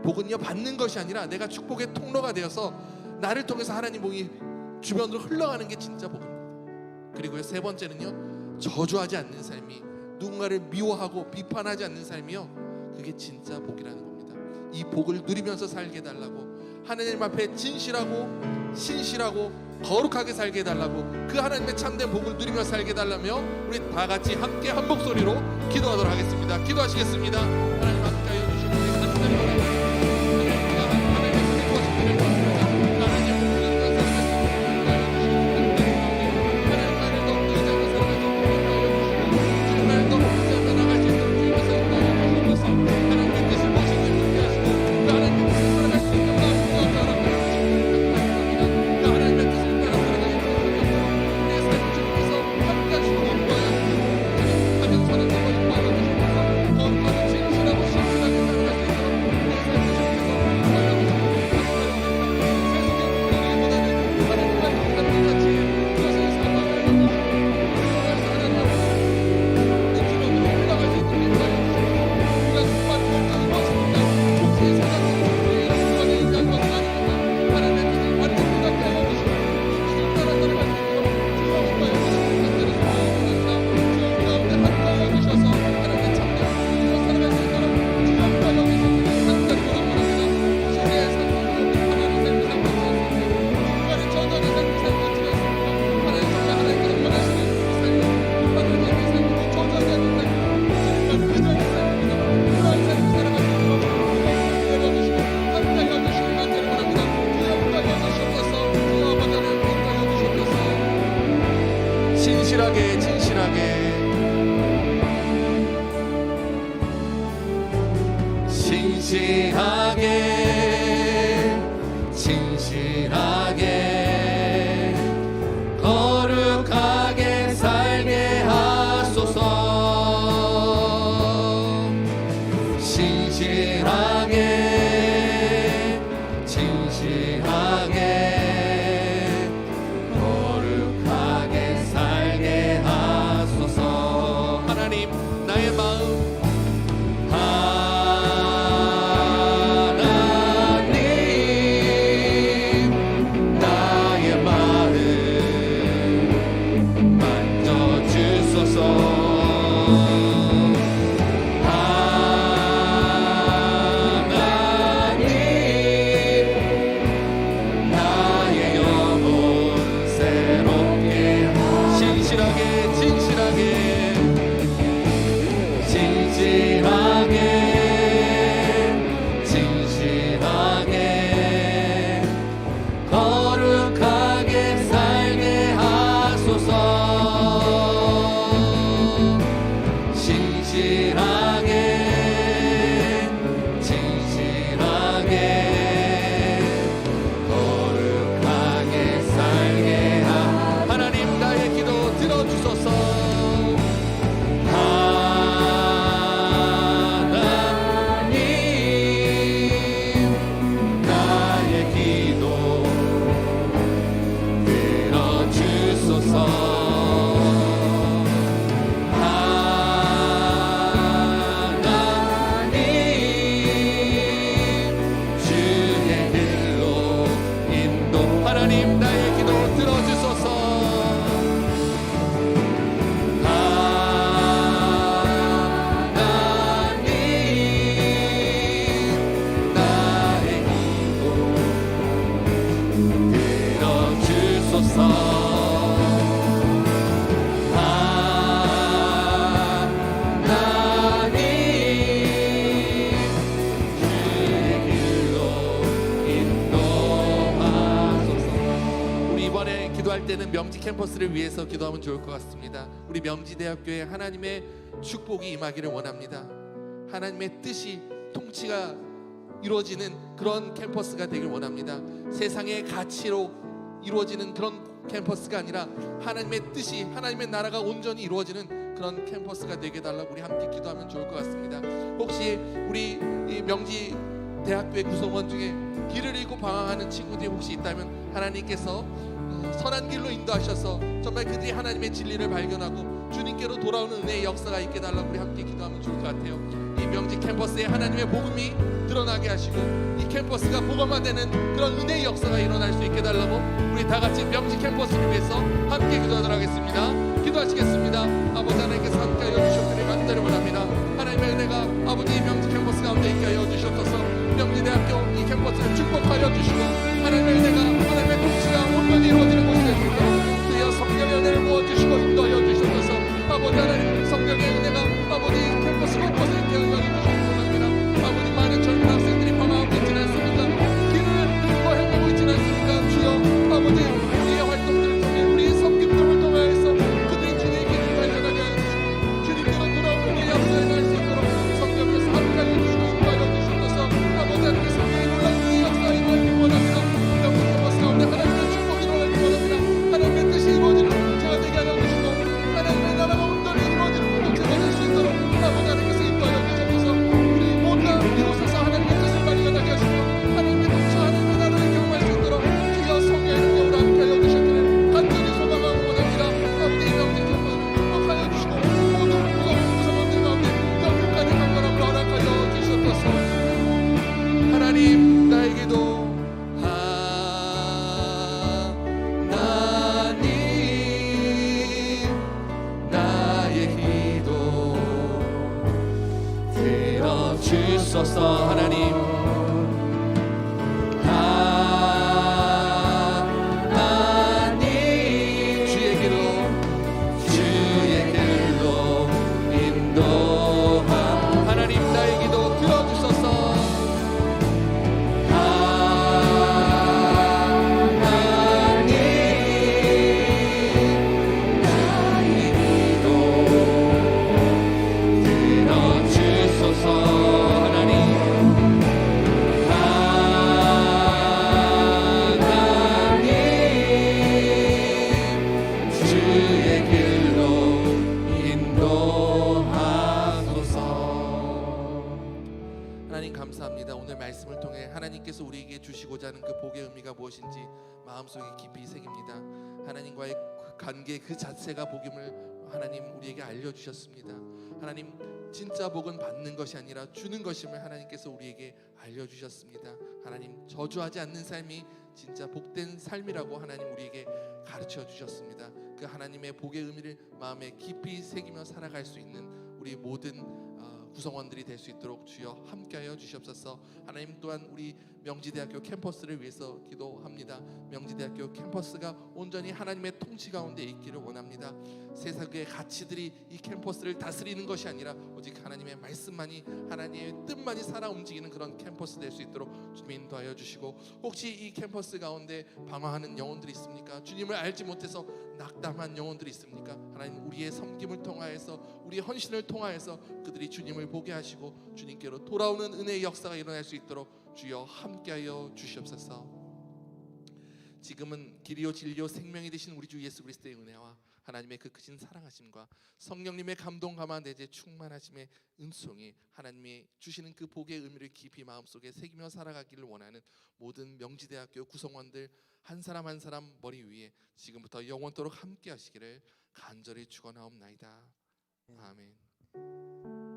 복은요 받는 것이 아니라 내가 축복의 통로가 되어서 나를 통해서 하나님 복이 주변으로 흘러가는 게 진짜 복입니다. 그리고 세 번째는요 저주하지 않는 삶이, 누군가를 미워하고 비판하지 않는 삶이요 그게 진짜 복이라는 겁니다. 이 복을 누리면서 살게 해달라고, 하나님 앞에 진실하고 신실하고 거룩하게 살게 해달라고, 그 하나님의 참된 복을 누리며 살게 해달라며 우리 다 같이 함께 한 목소리로 기도하도록 하겠습니다. 기도하시겠습니다. 하나님 함께 하여 주시고 신실하고 진실하게 진실하게 진실하게 거룩하게 살게 하소서 진실하게 거룩하게 살게 하소서 하나님 나의 마음 기도할 때는 명지 캠퍼스를 위해서 기도하면 좋을 것 같습니다. 우리 명지대학교에 하나님의 축복이 임하기를 원합니다. 하나님의 뜻이 통치가 이루어지는 그런 캠퍼스가 되길 원합니다. 세상의 가치로 이루어지는 그런 캠퍼스가 아니라 하나님의 뜻이, 하나님의 나라가 온전히 이루어지는 그런 캠퍼스가 되게 해달라고 우리 함께 기도하면 좋을 것 같습니다. 혹시 우리 이 명지 대학교의 구성원 중에 길을 잃고 방황하는 친구들이 혹시 있다면 하나님께서 선한 길로 인도하셔서 정말 그들이 하나님의 진리를 발견하고 주님께로 돌아오는 은혜의 역사가 있게 해달라고 우리 함께 기도하면 좋을 것 같아요. 이 명지 캠퍼스에 하나님의 복음이 드러나게 하시고 이 캠퍼스가 복음화되는 그런 은혜의 역사가 일어날 수 있게 해달라고 우리 다 같이 명지 캠퍼스를 위해서 함께 기도하도록 하겠습니다. 기도하시겠습니다. 아버지 하나님께서 함께 하여 주셨기를 간절히 원합니다. 하나님의 은혜가 아버지 명지 캠퍼스 가운데 있게 하여 주셨소서. 명지대학교 이 캠퍼스를 축복하여 주시고 하나님의 은혜가, 하나님의 통치가 온전히 이루어지는 곳이 되시고 주여 성령의 은혜를 부어주시고 인도하여 주셔서 아버지 하나님 성령의 은혜가 아버지 캠퍼스 곳곳에 있게 하여 주시기 원합니다. 아버지 많은 젊은 학생들이 방황하고 있지는 않습니까? 길을 잃고 헤매고 있지는 않습니까? 주여 아버지 우리의 활동들을 통해 우리의 섬김들을 통하여서 그들이 주님의 길을 발견하게 하여 주시고 주님께로 돌아오는 우리의 역사에 갈 수 있도록 성령께서 함께 하여 주시고 인도하여 주셔서 아버지 하나님의 성령의 놀라운 이 역사에 임하기를 원합니다. 명지 캠퍼스 가운데 하나님의 축복이 일어나기를 원합니다. 하나님의 뜻이 이루어지는 공동체가 되게 하여 주시고 하나님의 나라가 온전히 이루어지는 공동체가 될 수 있도록 아버지 하나님께서 인도하여 주셔서 우리 모두가 이곳에서 하나님의 뜻을 발견하게 하시고 하나님의 통치, 하나님의 나라를 경험할 수 있도록 주여 성령의 능력으로 함께 하여 주셨기를 간절히 소망하고 원합니다. 아버지 이 명지 캠퍼스를 축복하여 주시고 모든 구성원들 가운데 영국까지 강건함을 허락하여 주셨소서. 하나님 나의 기도 주소서. 하나님 하나님 주의 길로 인도함. 하나님 나의 기도 들어주소서. 하나님 그의 길로 인도하소서. 하나님 감사합니다. 오늘 말씀을 통해 하나님께서 우리에게 주시고자 하는 그 복의 의미가 무엇인지 마음속에 깊이 새깁니다. 하나님과의 관계 그 자체가 복임을 하나님 우리에게 알려주셨습니다. 하나님 진짜 복은 받는 것이 아니라 주는 것임을 하나님께서 우리에게 알려주셨습니다. 하나님 저주하지 않는 삶이 진짜 복된 삶이라고 하나님 우리에게 가르쳐 주셨습니다. 그 하나님의 복의 의미를 마음에 깊이 새기며 살아갈 수 있는 우리 모든 구성원들이 될 수 있도록 주여 함께하여 주시옵소서. 하나님 또한 우리 명지대학교 캠퍼스를 위해서 기도합니다. 명지대학교 캠퍼스가 온전히 하나님의 통치 가운데 있기를 원합니다. 세상의 가치들이 이 캠퍼스를 다스리는 것이 아니라 오직 하나님의 말씀만이, 하나님의 뜻만이 살아 움직이는 그런 캠퍼스 될 수 있도록 주님 인도하여 주시고, 혹시 이 캠퍼스 가운데 방황하는 영혼들이 있습니까? 주님을 알지 못해서 낙담한 영혼들이 있습니까? 하나님 우리의 섬김을 통하여서, 우리의 헌신을 통하여서 그들이 주님을 보게 하시고 주님께로 돌아오는 은혜의 역사가 일어날 수 있도록 주여 함께하여 주시옵소서. 지금은 길이요 진리요 생명이 되신 우리 주 예수 그리스도의 은혜와 하나님의 그 크신 사랑하심과 성령님의 감동 감화 내재 충만하심의 은총이, 하나님이 주시는 그 복의 의미를 깊이 마음속에 새기며 살아가기를 원하는 모든 명지대학교 구성원들 한 사람 한 사람 머리 위에 지금부터 영원토록 함께 하시기를 간절히 축원하옵나이다. 아멘.